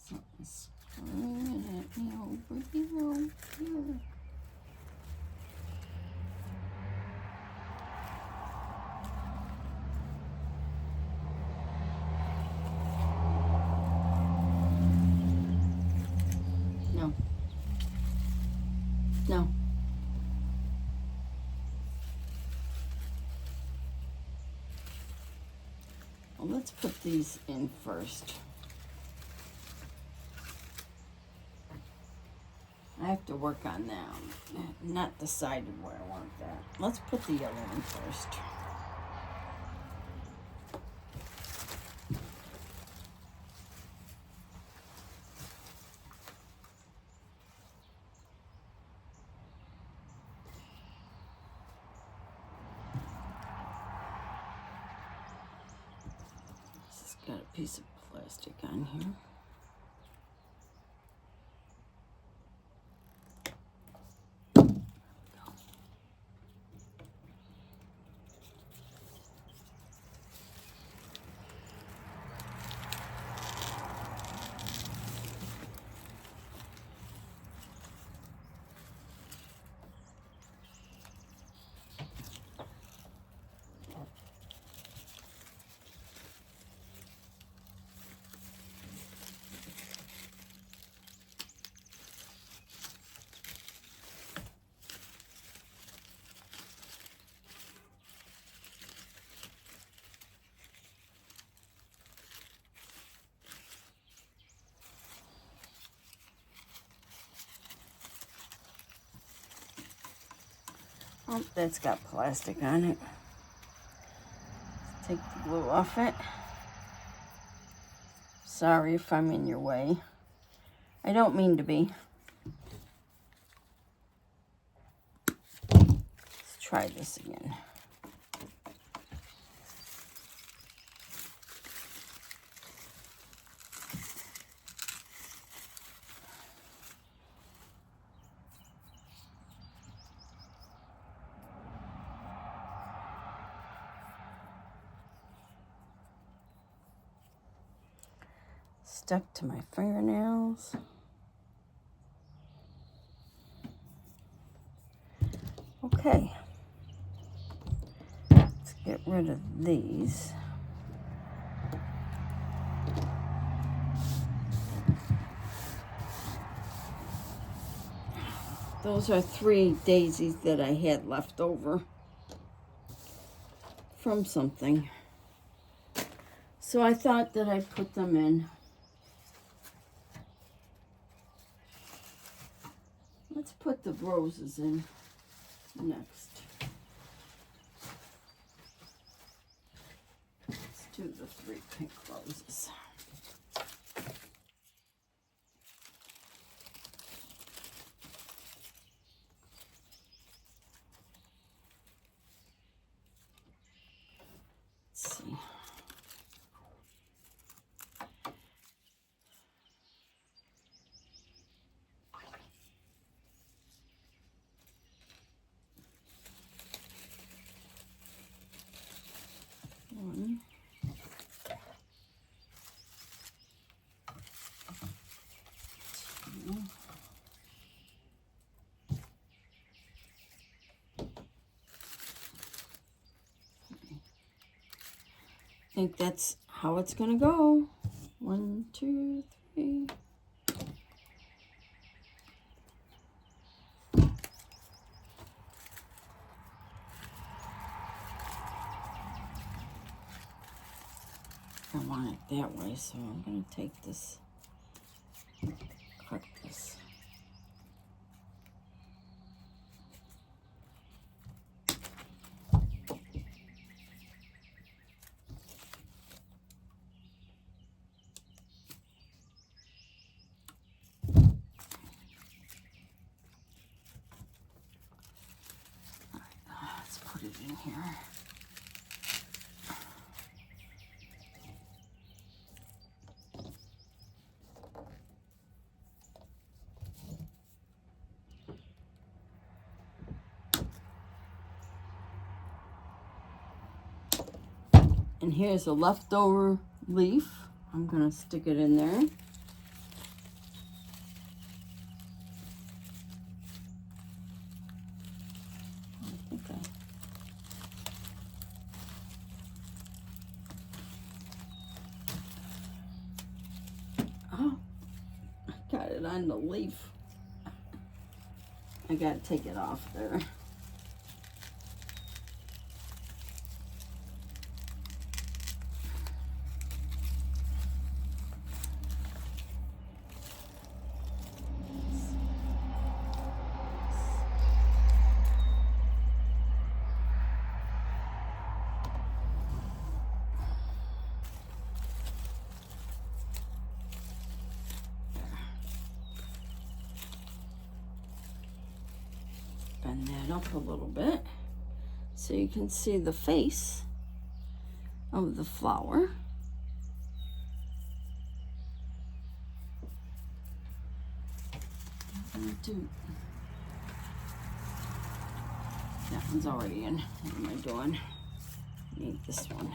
Speaker 1: Something's screaming at me over here. No. No. Well, let's put these in first. I have to work on that. Not decided where I want that. Let's put the yellow in first. This has got a piece of plastic on here. Oh, that's got plastic on it. Let's take the glue off it. Sorry if I'm in your way. I don't mean to be. Let's try this again. Stuck to my fingernails. Okay. Let's get rid of these. Those are 3 daisies that I had left over from something. So I thought that I'd put them in. Let's put the roses in next. Let's do the 3 pink roses. Let's see. One. Two. I think that's how it's gonna go. 1, 2, 3. I want it that way, so I'm gonna take this, cut this. Let's put it in here. And here's a leftover leaf. I'm gonna stick it in there. Oh, I got it on the leaf. I gotta take it off there. Bend that up a little bit so you can see the face of the flower. That one's already in. What am I doing? I need this one.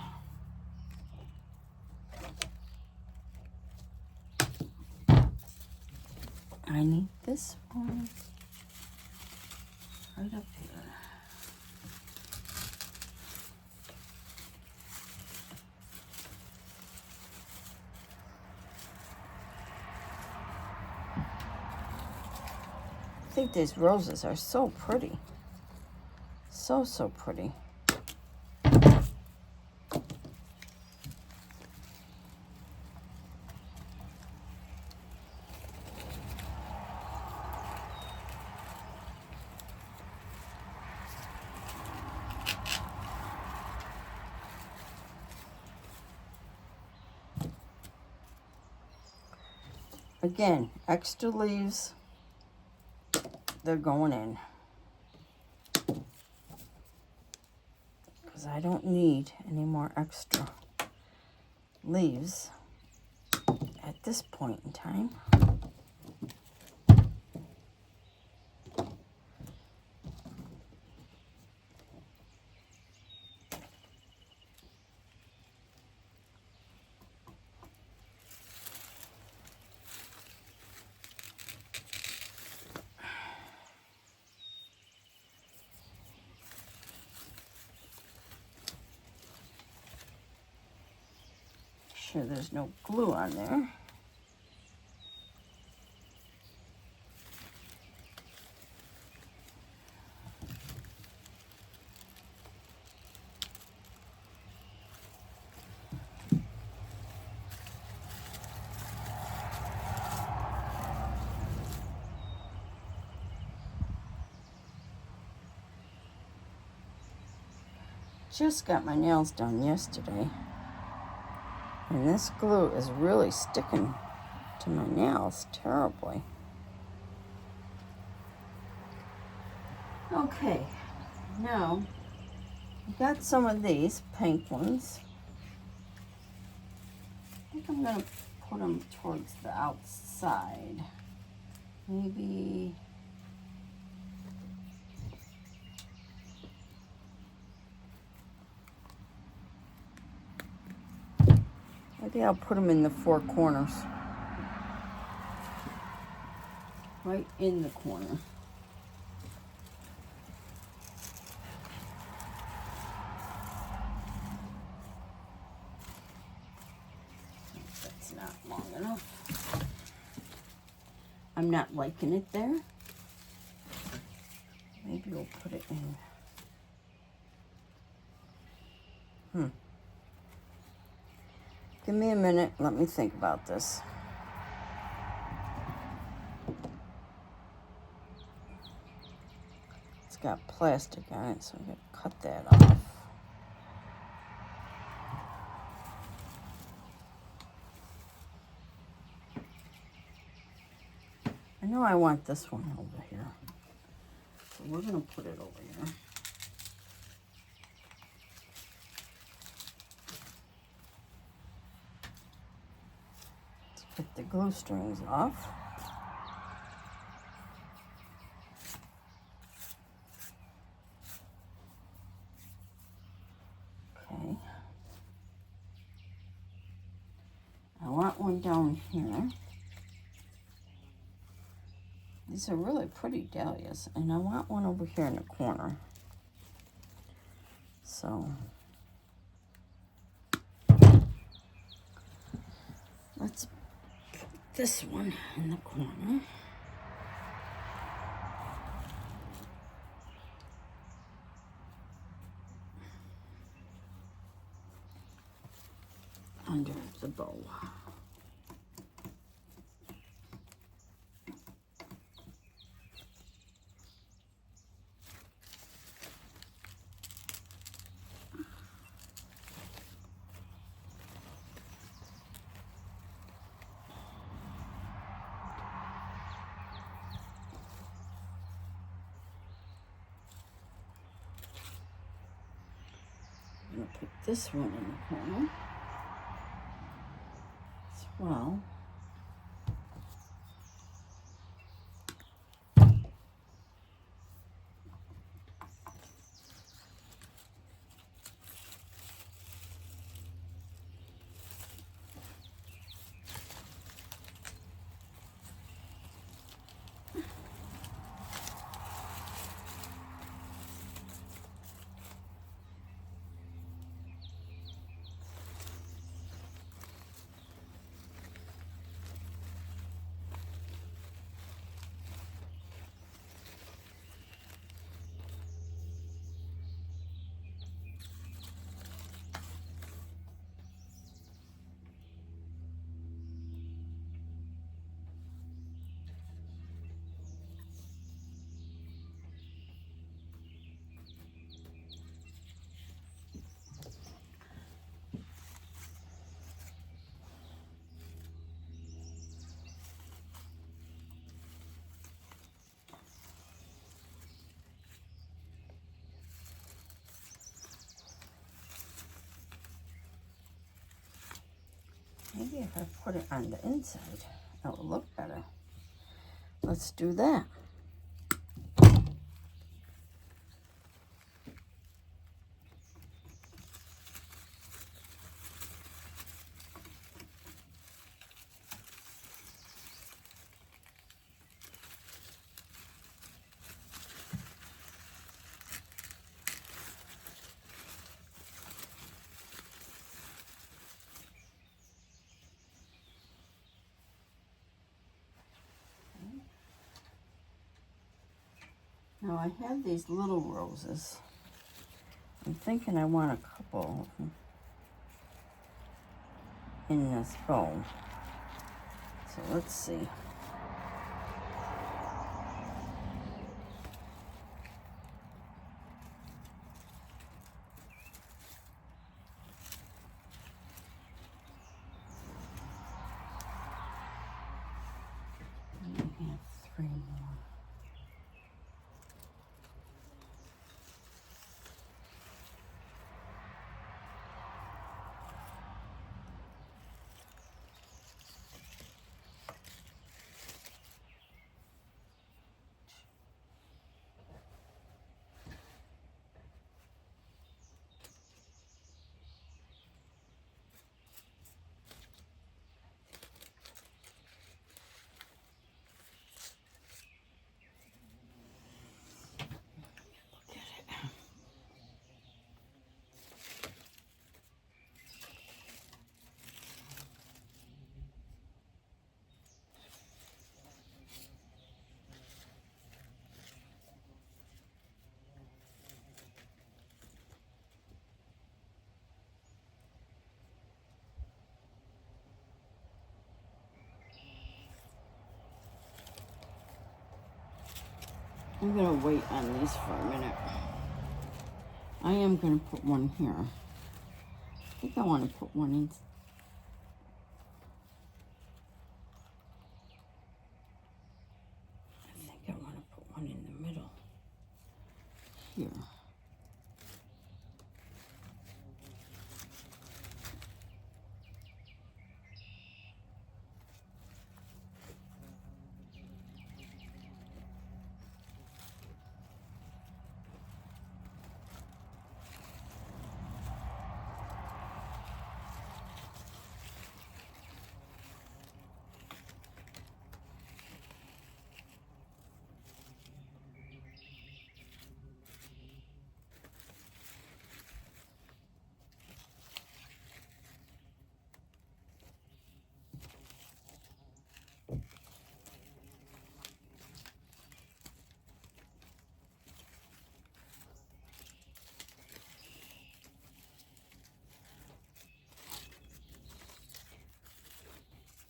Speaker 1: I need this one right up here. I think these roses are so pretty. So, so pretty. Again, extra leaves, they're going in. Because I don't need any more extra leaves at this point in time. Sure there's no glue on there. just got my nails done yesterday. And this glue is really sticking to my nails terribly. Okay, now I got some of these pink ones. I think I'm gonna put them towards the outside. Maybe I'll put them in the four corners. Right in the corner. That's not long enough. I'm not liking it there. Maybe we'll put it in. Give me a minute. Let me think about this. It's got plastic on it, so I'm going to cut that off. I know I want this one over here. So we're going to put it over here. Get the glue strings off. Okay. I want one down here. These are really pretty dahlias, and I want one over here in the corner. So let's put this one in the corner. Under the bow. I'm going to put this one in the corner as well. Maybe if I put it on the inside, it will look better. Let's do that. Now I have these little roses. I'm thinking I want a couple of them in this bowl. So let's see. 3 more. I'm gonna wait on these for a minute. I am gonna put one here. I think I want to put one in. I think I want to put one in the middle here.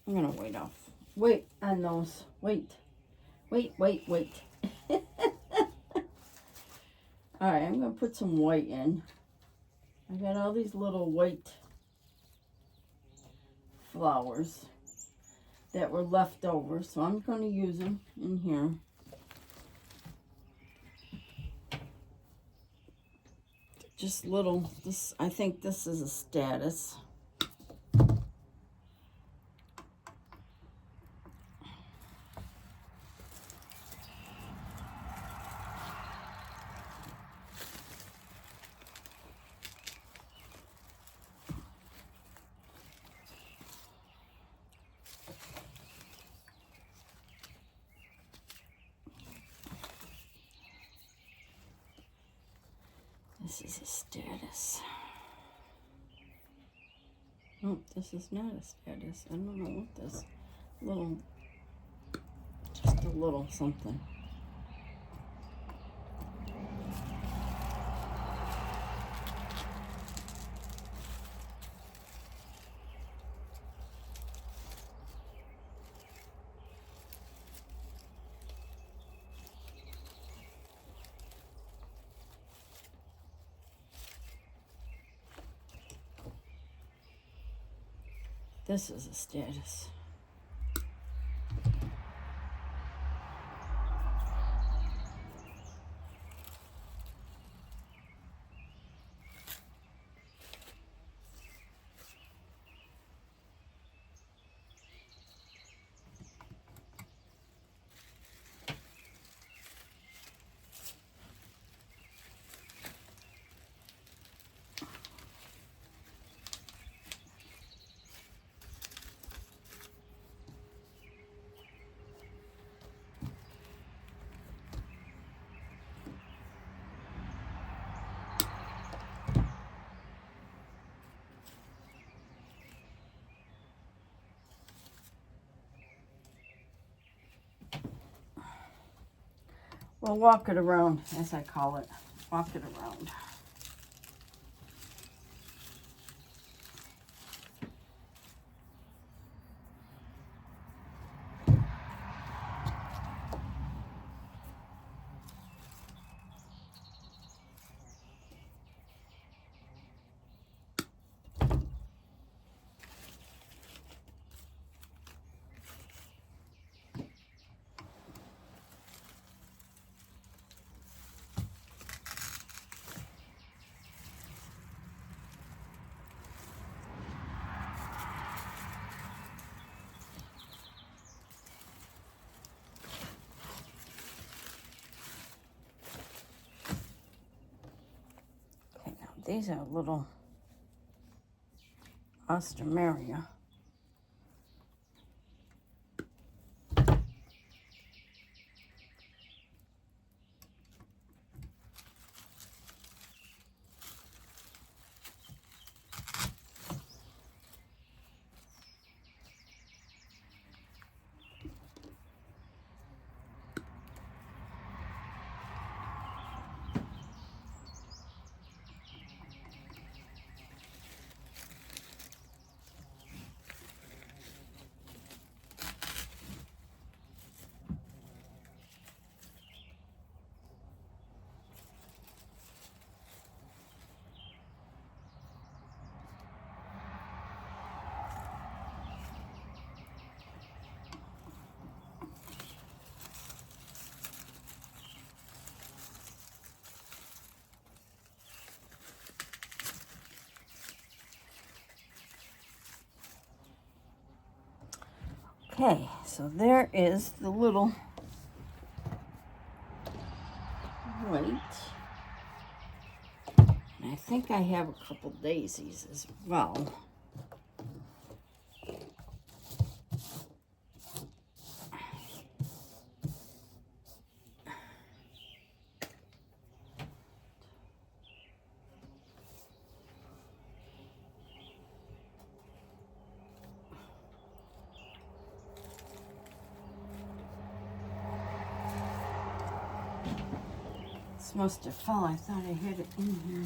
Speaker 1: I'm gonna wait on those. Wait. All right, I'm gonna put some white in. I got all these little white flowers that were left over, so I'm gonna use them in here. Just little, I think this is a status. This is a status. Nope, this is not a status. I don't know what this little, just a little something. This is a status. Well, walk it around, as I call it. Walk it around. these are little Ostomeria. Okay, so there is the little white. And I think I have a couple daisies as well. This must have fell. I thought I had it in here.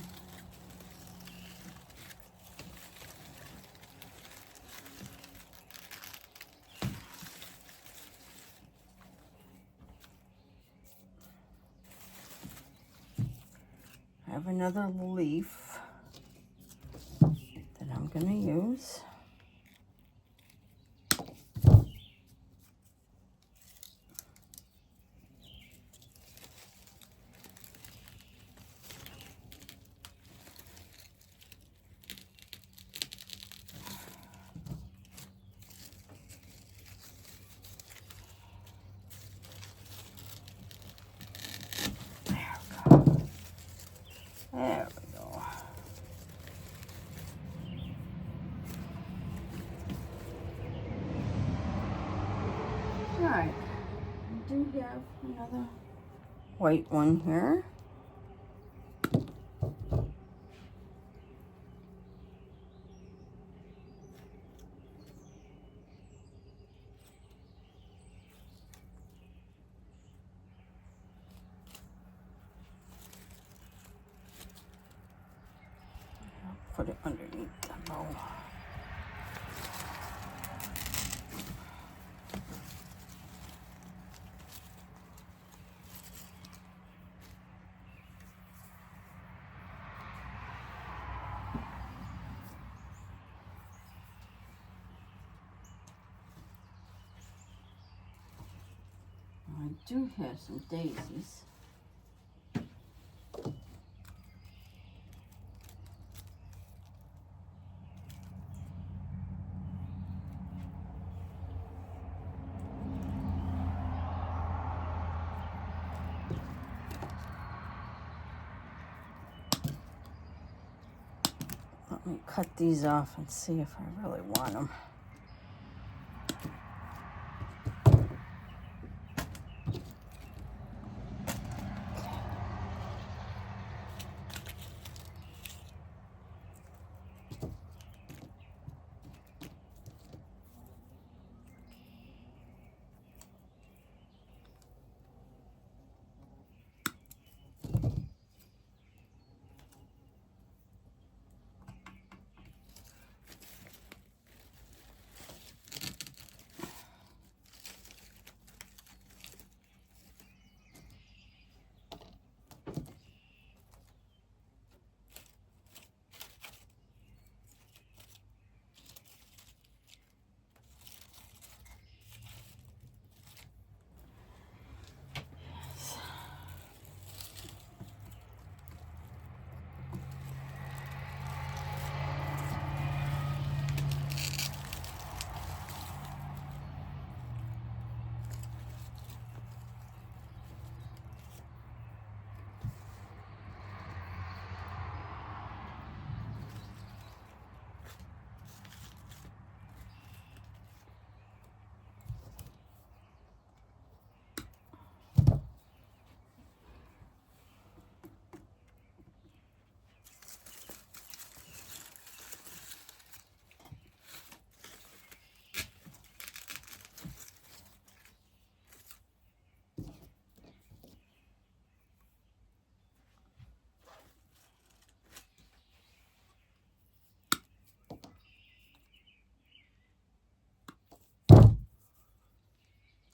Speaker 1: I have another leaf that I'm going to use. There we go. Alright, I do have another white one here. Put it underneath the bow. I do have some daisies. Let me cut these off and see if I really want them.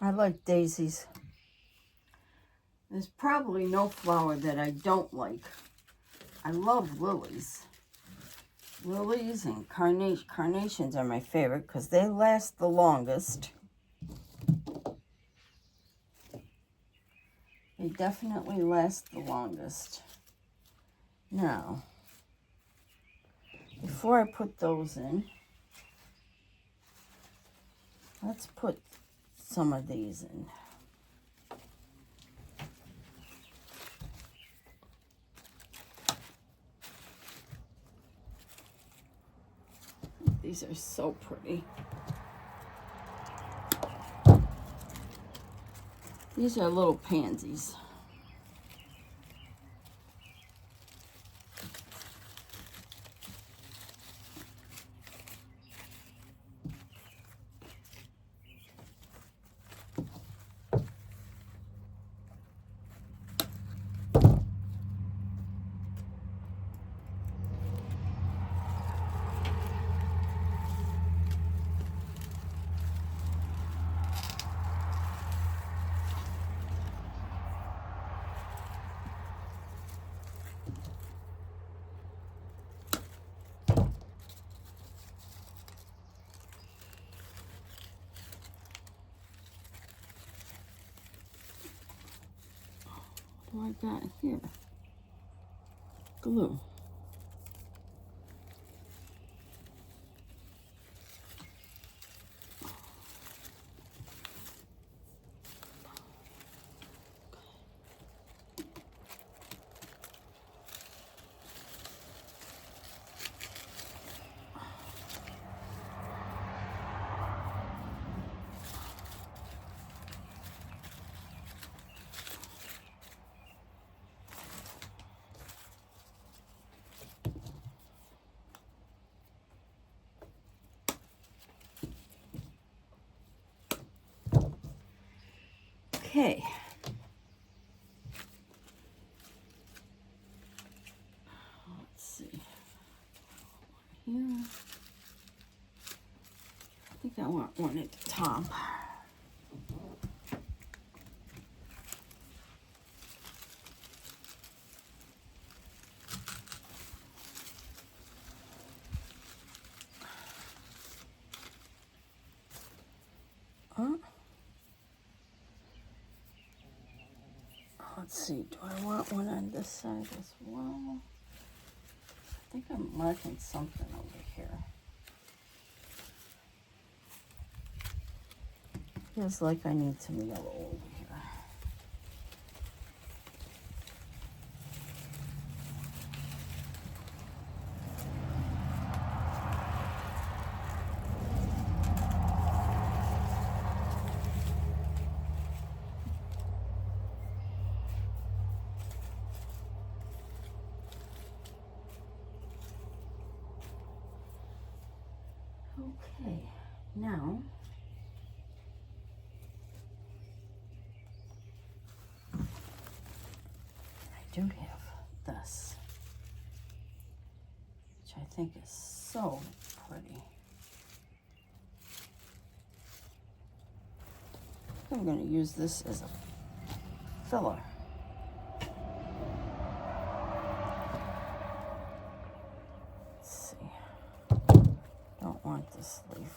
Speaker 1: I like daisies. There's probably no flower that I don't like. I love lilies. Lilies and carnations are my favorite because they last the longest. They definitely last the longest. Now, before I put those in, let's put some of these in. These are so pretty. These are little pansies. What do I got here? Glue. Okay. Let's see. Here. I think I want one at the top. Let's see, do I want one on this side as well? I think I'm marking something over here. Feels like I need some yellow over here. Okay, now I do have this, which I think is so pretty. I'm going to use this as a filler. Let's see. Don't want this leaf.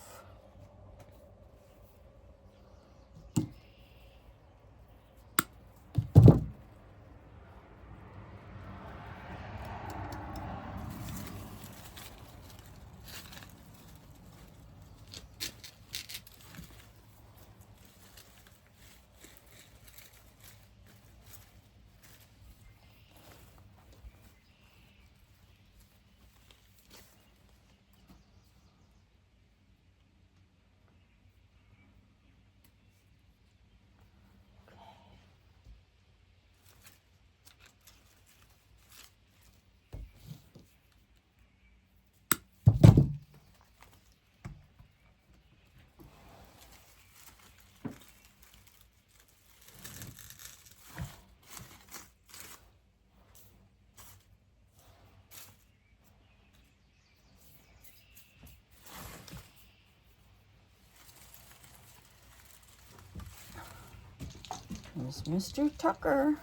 Speaker 1: There's Mr. Tucker.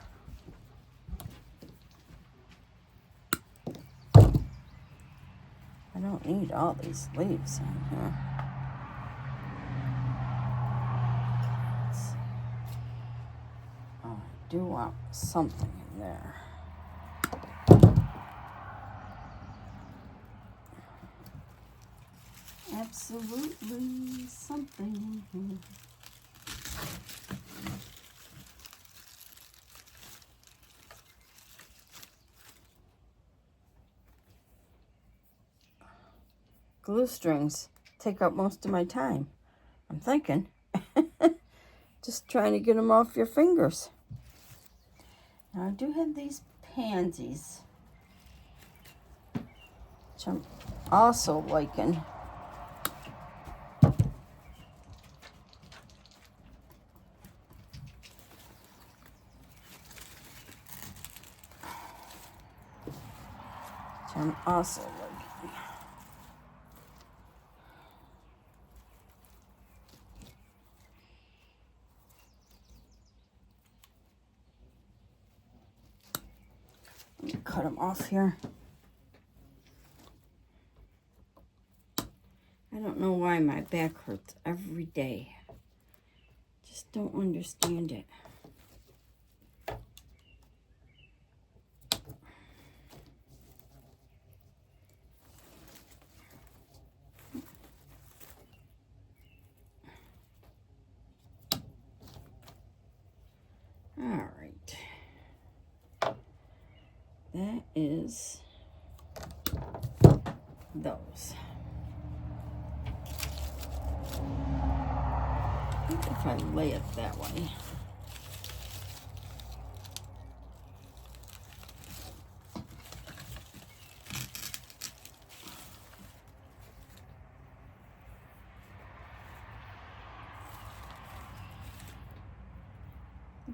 Speaker 1: I don't need all these leaves in here. Let's see. Oh, I do want something in there. Absolutely something in here. Glue strings take up most of my time, I'm thinking. Just trying to get them off your fingers. Now I do have these pansies, which I'm also liking. Which I'm also liking. Let me cut them off here. I don't know why my back hurts every day. Just don't understand it. All right. That is those. I think if I lay it that way.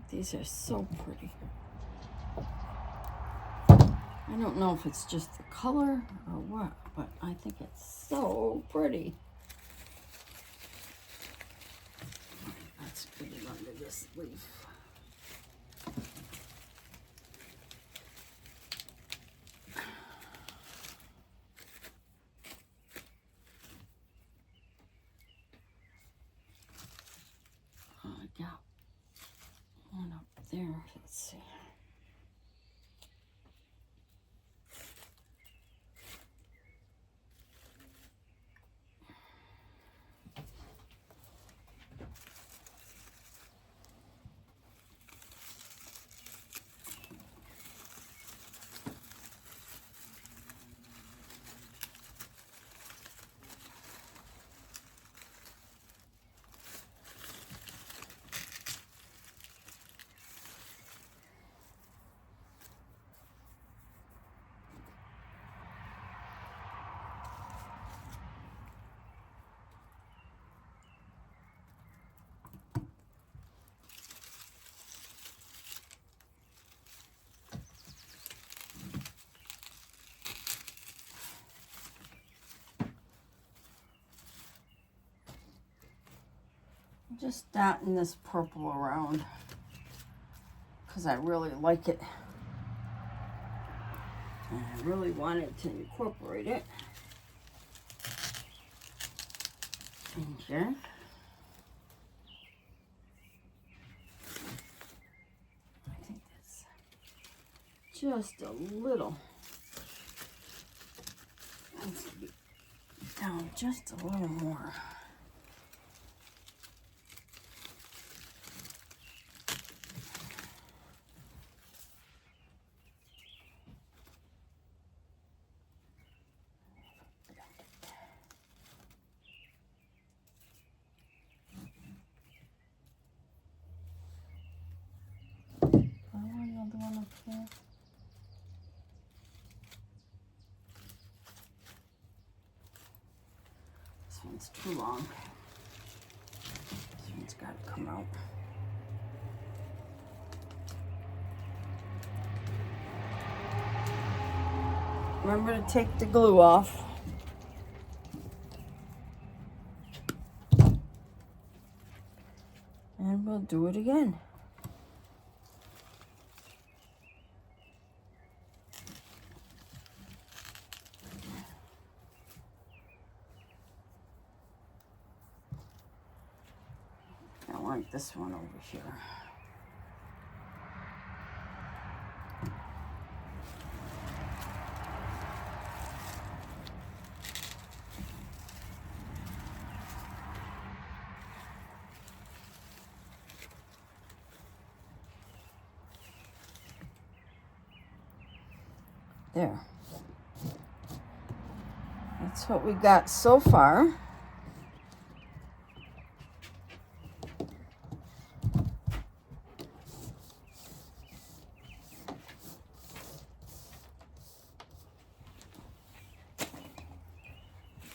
Speaker 1: These are so pretty. I don't know if it's just the color or what, but I think it's so pretty. Let's get it under this leaf. Oh, I got one up there. Let's see. Just dotting this purple around because I really like it. And I really wanted to incorporate it in here. I think that's just a little. Needs to be down just a little more. Another one up here. This one's too long. This one's got to come out. Remember to take the glue off. And we'll do it again. like this one over here. There. That's what we got so far.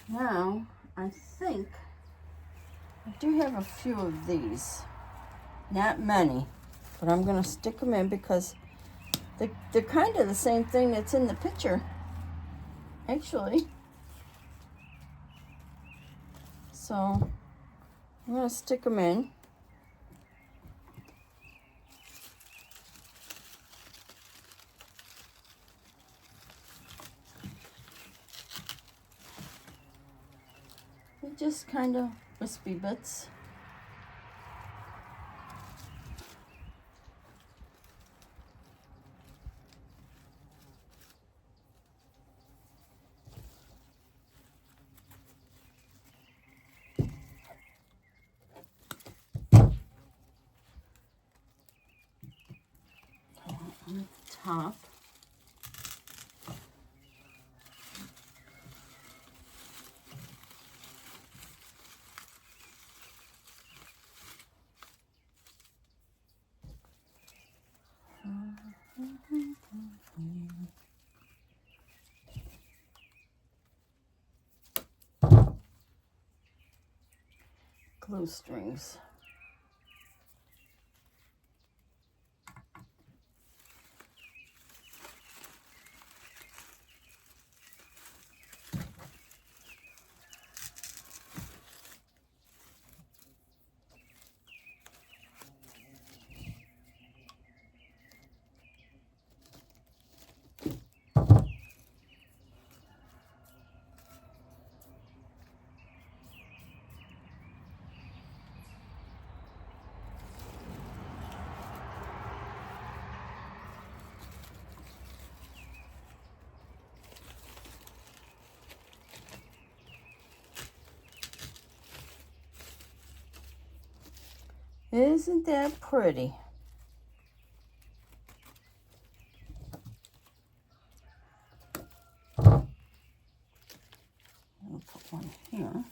Speaker 1: Now, I think I do have a few of these. Not many, but I'm going to stick them in because they're kind of the same thing that's in the picture, actually. So, I'm going to stick them in. They're just kind of wispy bits. On the top. Glue strings. Isn't that pretty? I'll put one here.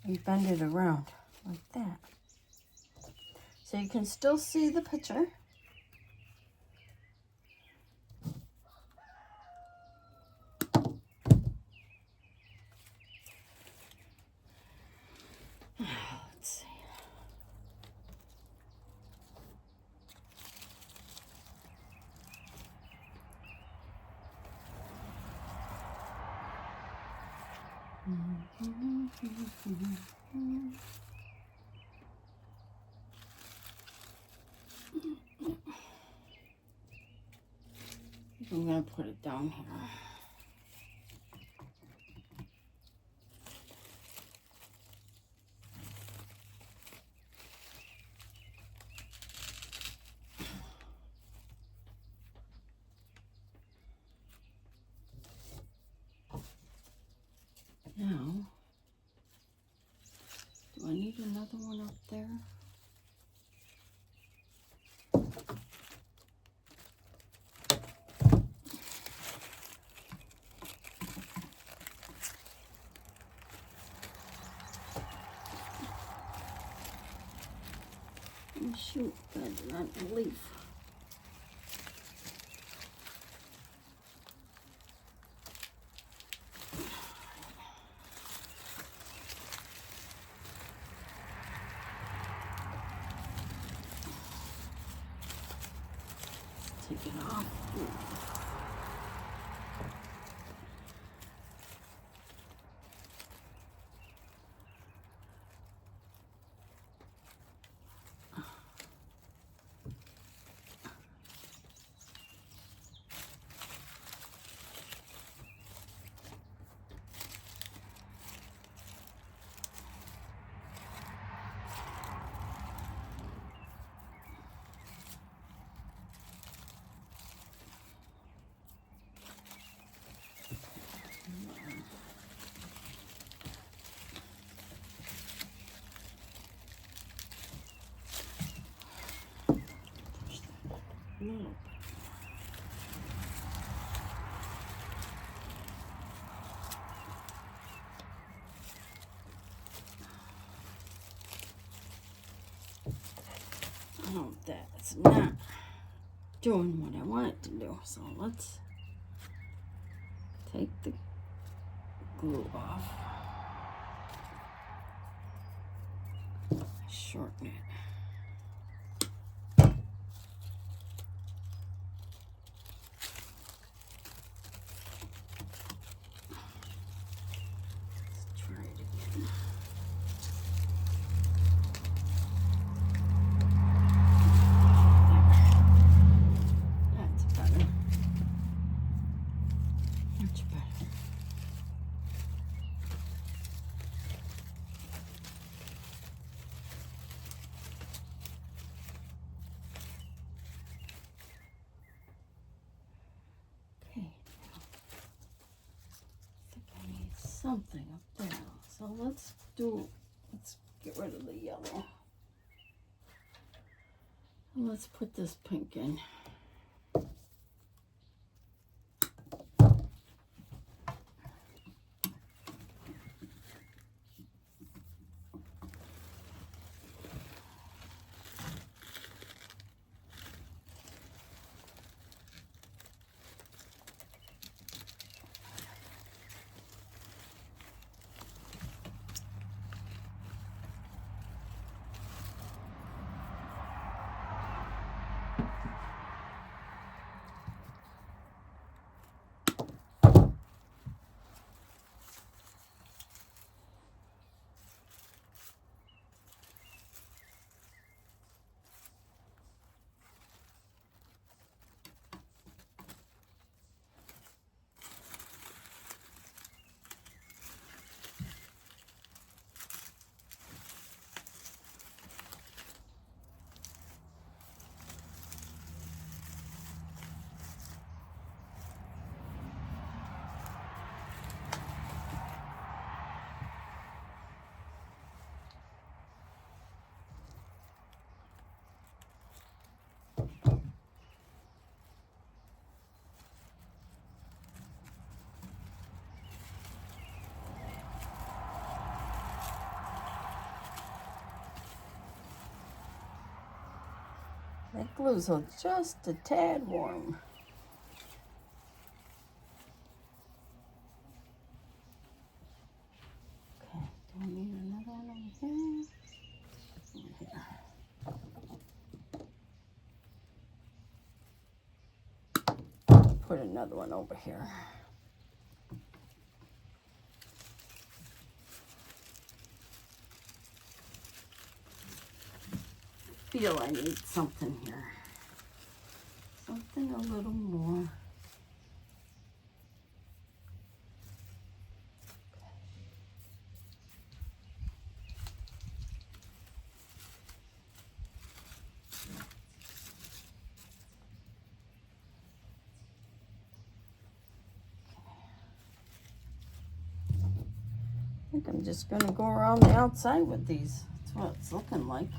Speaker 1: You bend it around like that. So you can still see the picture. Let's see. I'm going to put it down here. Now, do I need another one up there? Oh, shoot, that's not a leaf. Take it off. little bit. Oh, that's not doing what I want it to do. So let's take the glue off. Shorten it. Let's try it again. That's better. Much better. Okay, now I think I need something up there. So let's get rid of the yellow. And let's put this pink in. That glue's just a tad warm. Okay, do I need another one over here? Put another one over here. I feel I need something here. Something a little more. I think I'm just going to go around the outside with these. That's what it's looking like.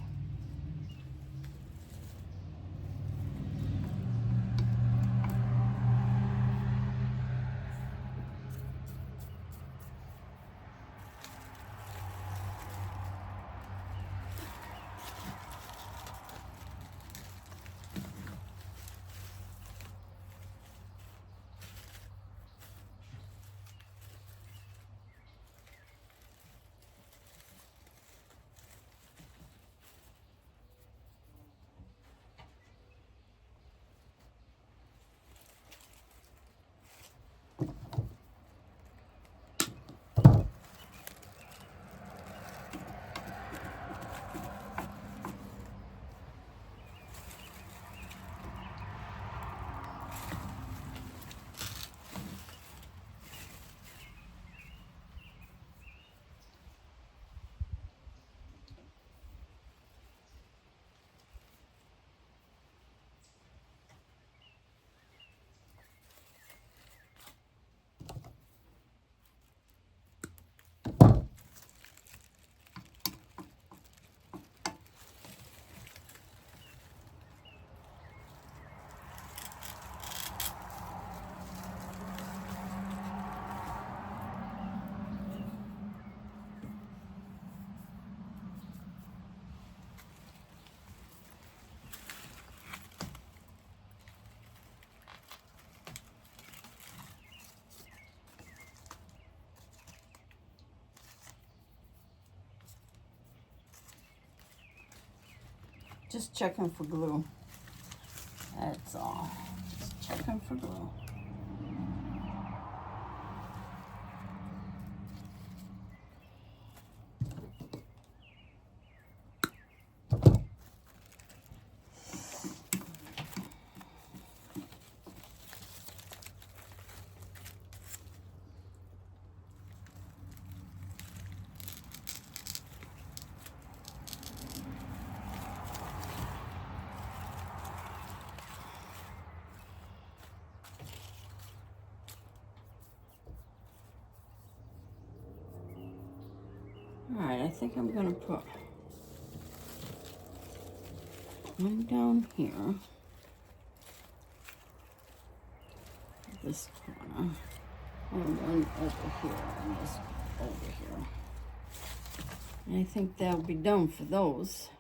Speaker 1: Just checking for glue. That's all. Just checking for glue. All right, I think I'm gonna put one down here, this corner, and one over here, and this over here. And I think that'll be done for those.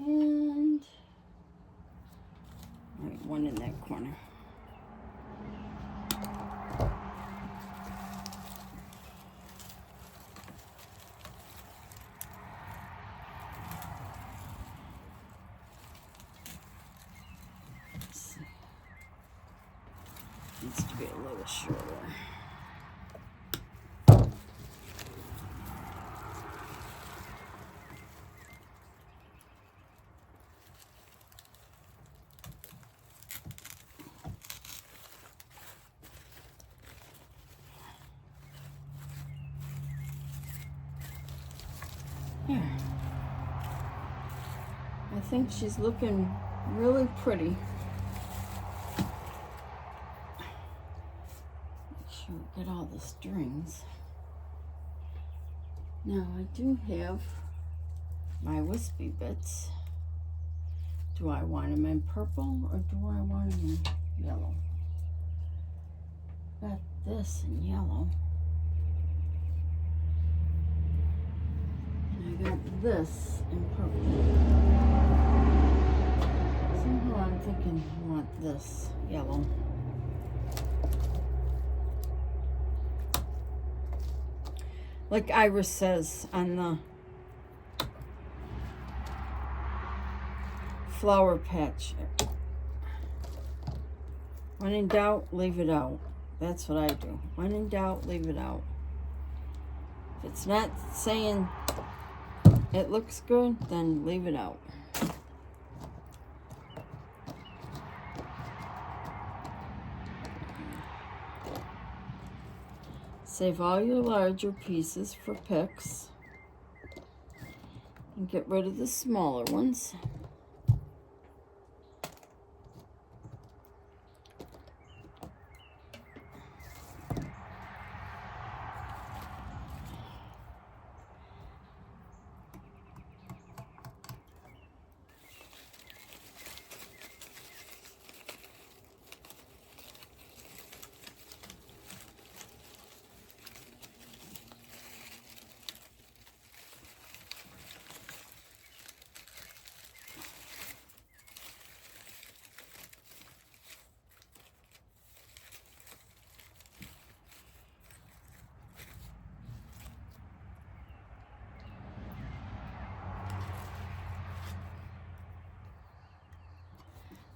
Speaker 1: And right, one in that corner. Let's see. Needs to be a little shorter. There. I think she's looking really pretty. Make sure we get all the strings. Now I do have my wispy bits. Do I want them in purple or do I want them in yellow? Got this in yellow. I got this in purple. Somehow I'm thinking I want this yellow. Like Iris says on the Flower Patch. When in doubt, leave it out. That's what I do. When in doubt, leave it out. If it's not saying it looks good, then leave it out. Save all your larger pieces for picks. And get rid of the smaller ones.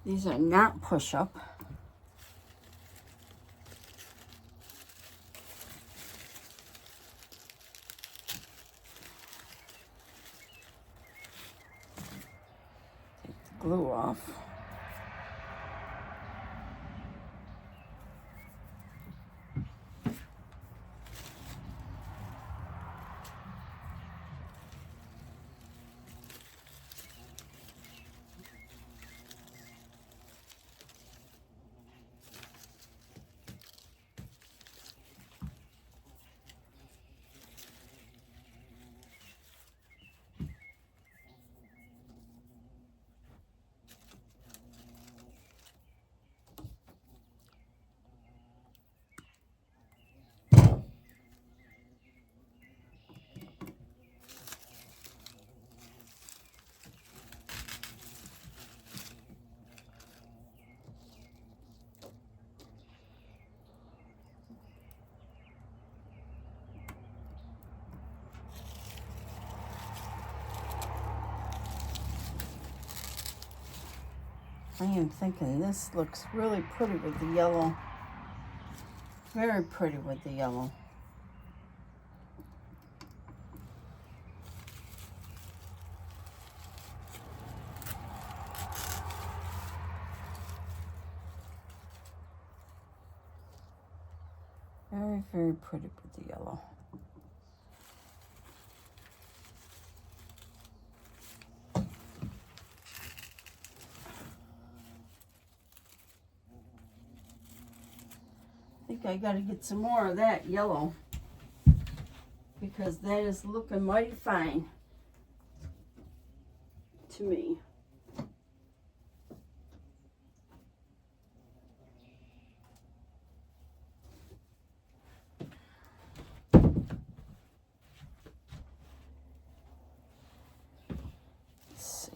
Speaker 1: These are not push-up. Take the glue off. I am thinking this looks really pretty with the yellow. Very pretty with the yellow. Very, very pretty with the yellow. I think I gotta get some more of that yellow because that is looking mighty fine to me. Let's see.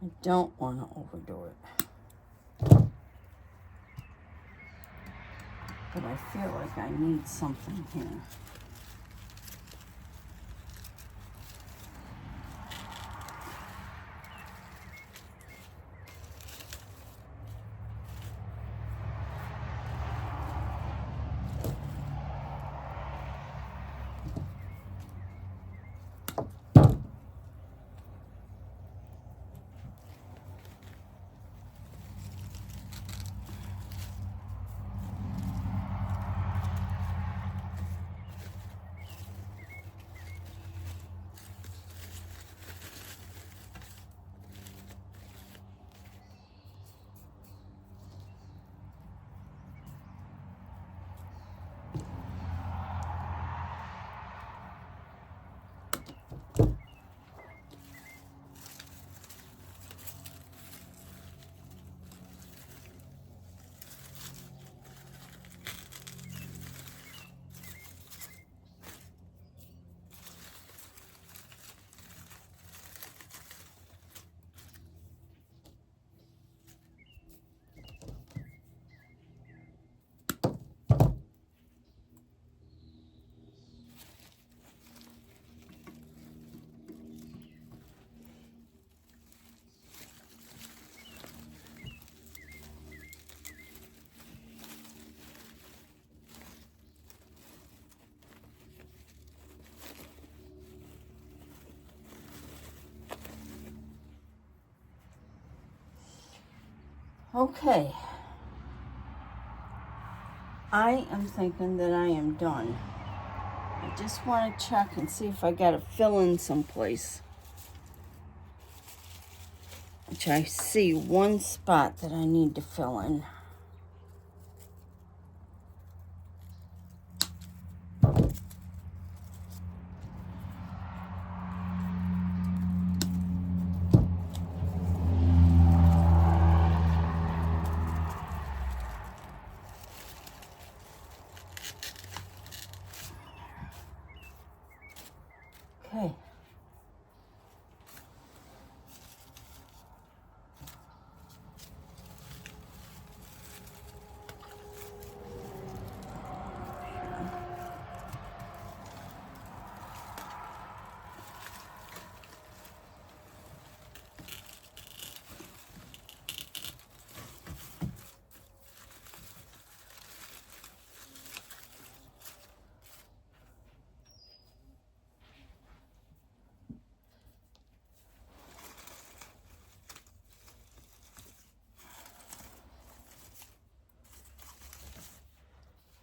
Speaker 1: I don't want to overdo it. But I feel like I need something here. Okay. I am thinking that I am done. I just want to check and see if I got to fill in someplace. Which I see one spot that I need to fill in. Okay.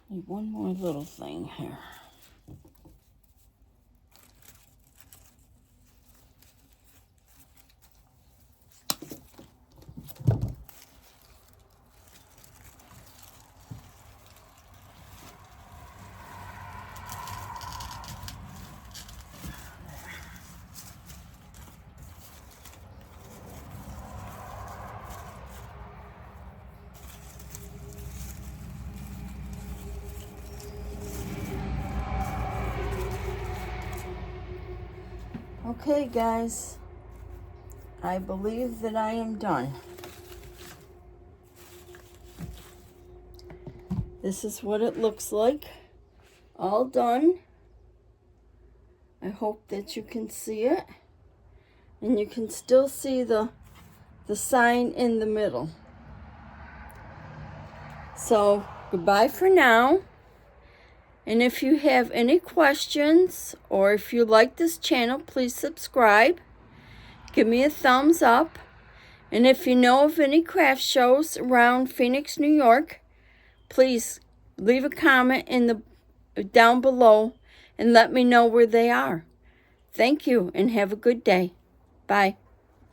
Speaker 1: Need one more little thing here. Okay, guys. I believe that I am done. This is what it looks like. All done. I hope that you can see it. And you can still see the sign in the middle. So, goodbye for now. And if you have any questions or if you like this channel, please subscribe. Give me a thumbs up. And if you know of any craft shows around Phoenix, New York, please leave a comment down below and let me know where they are. Thank you and have a good day. Bye.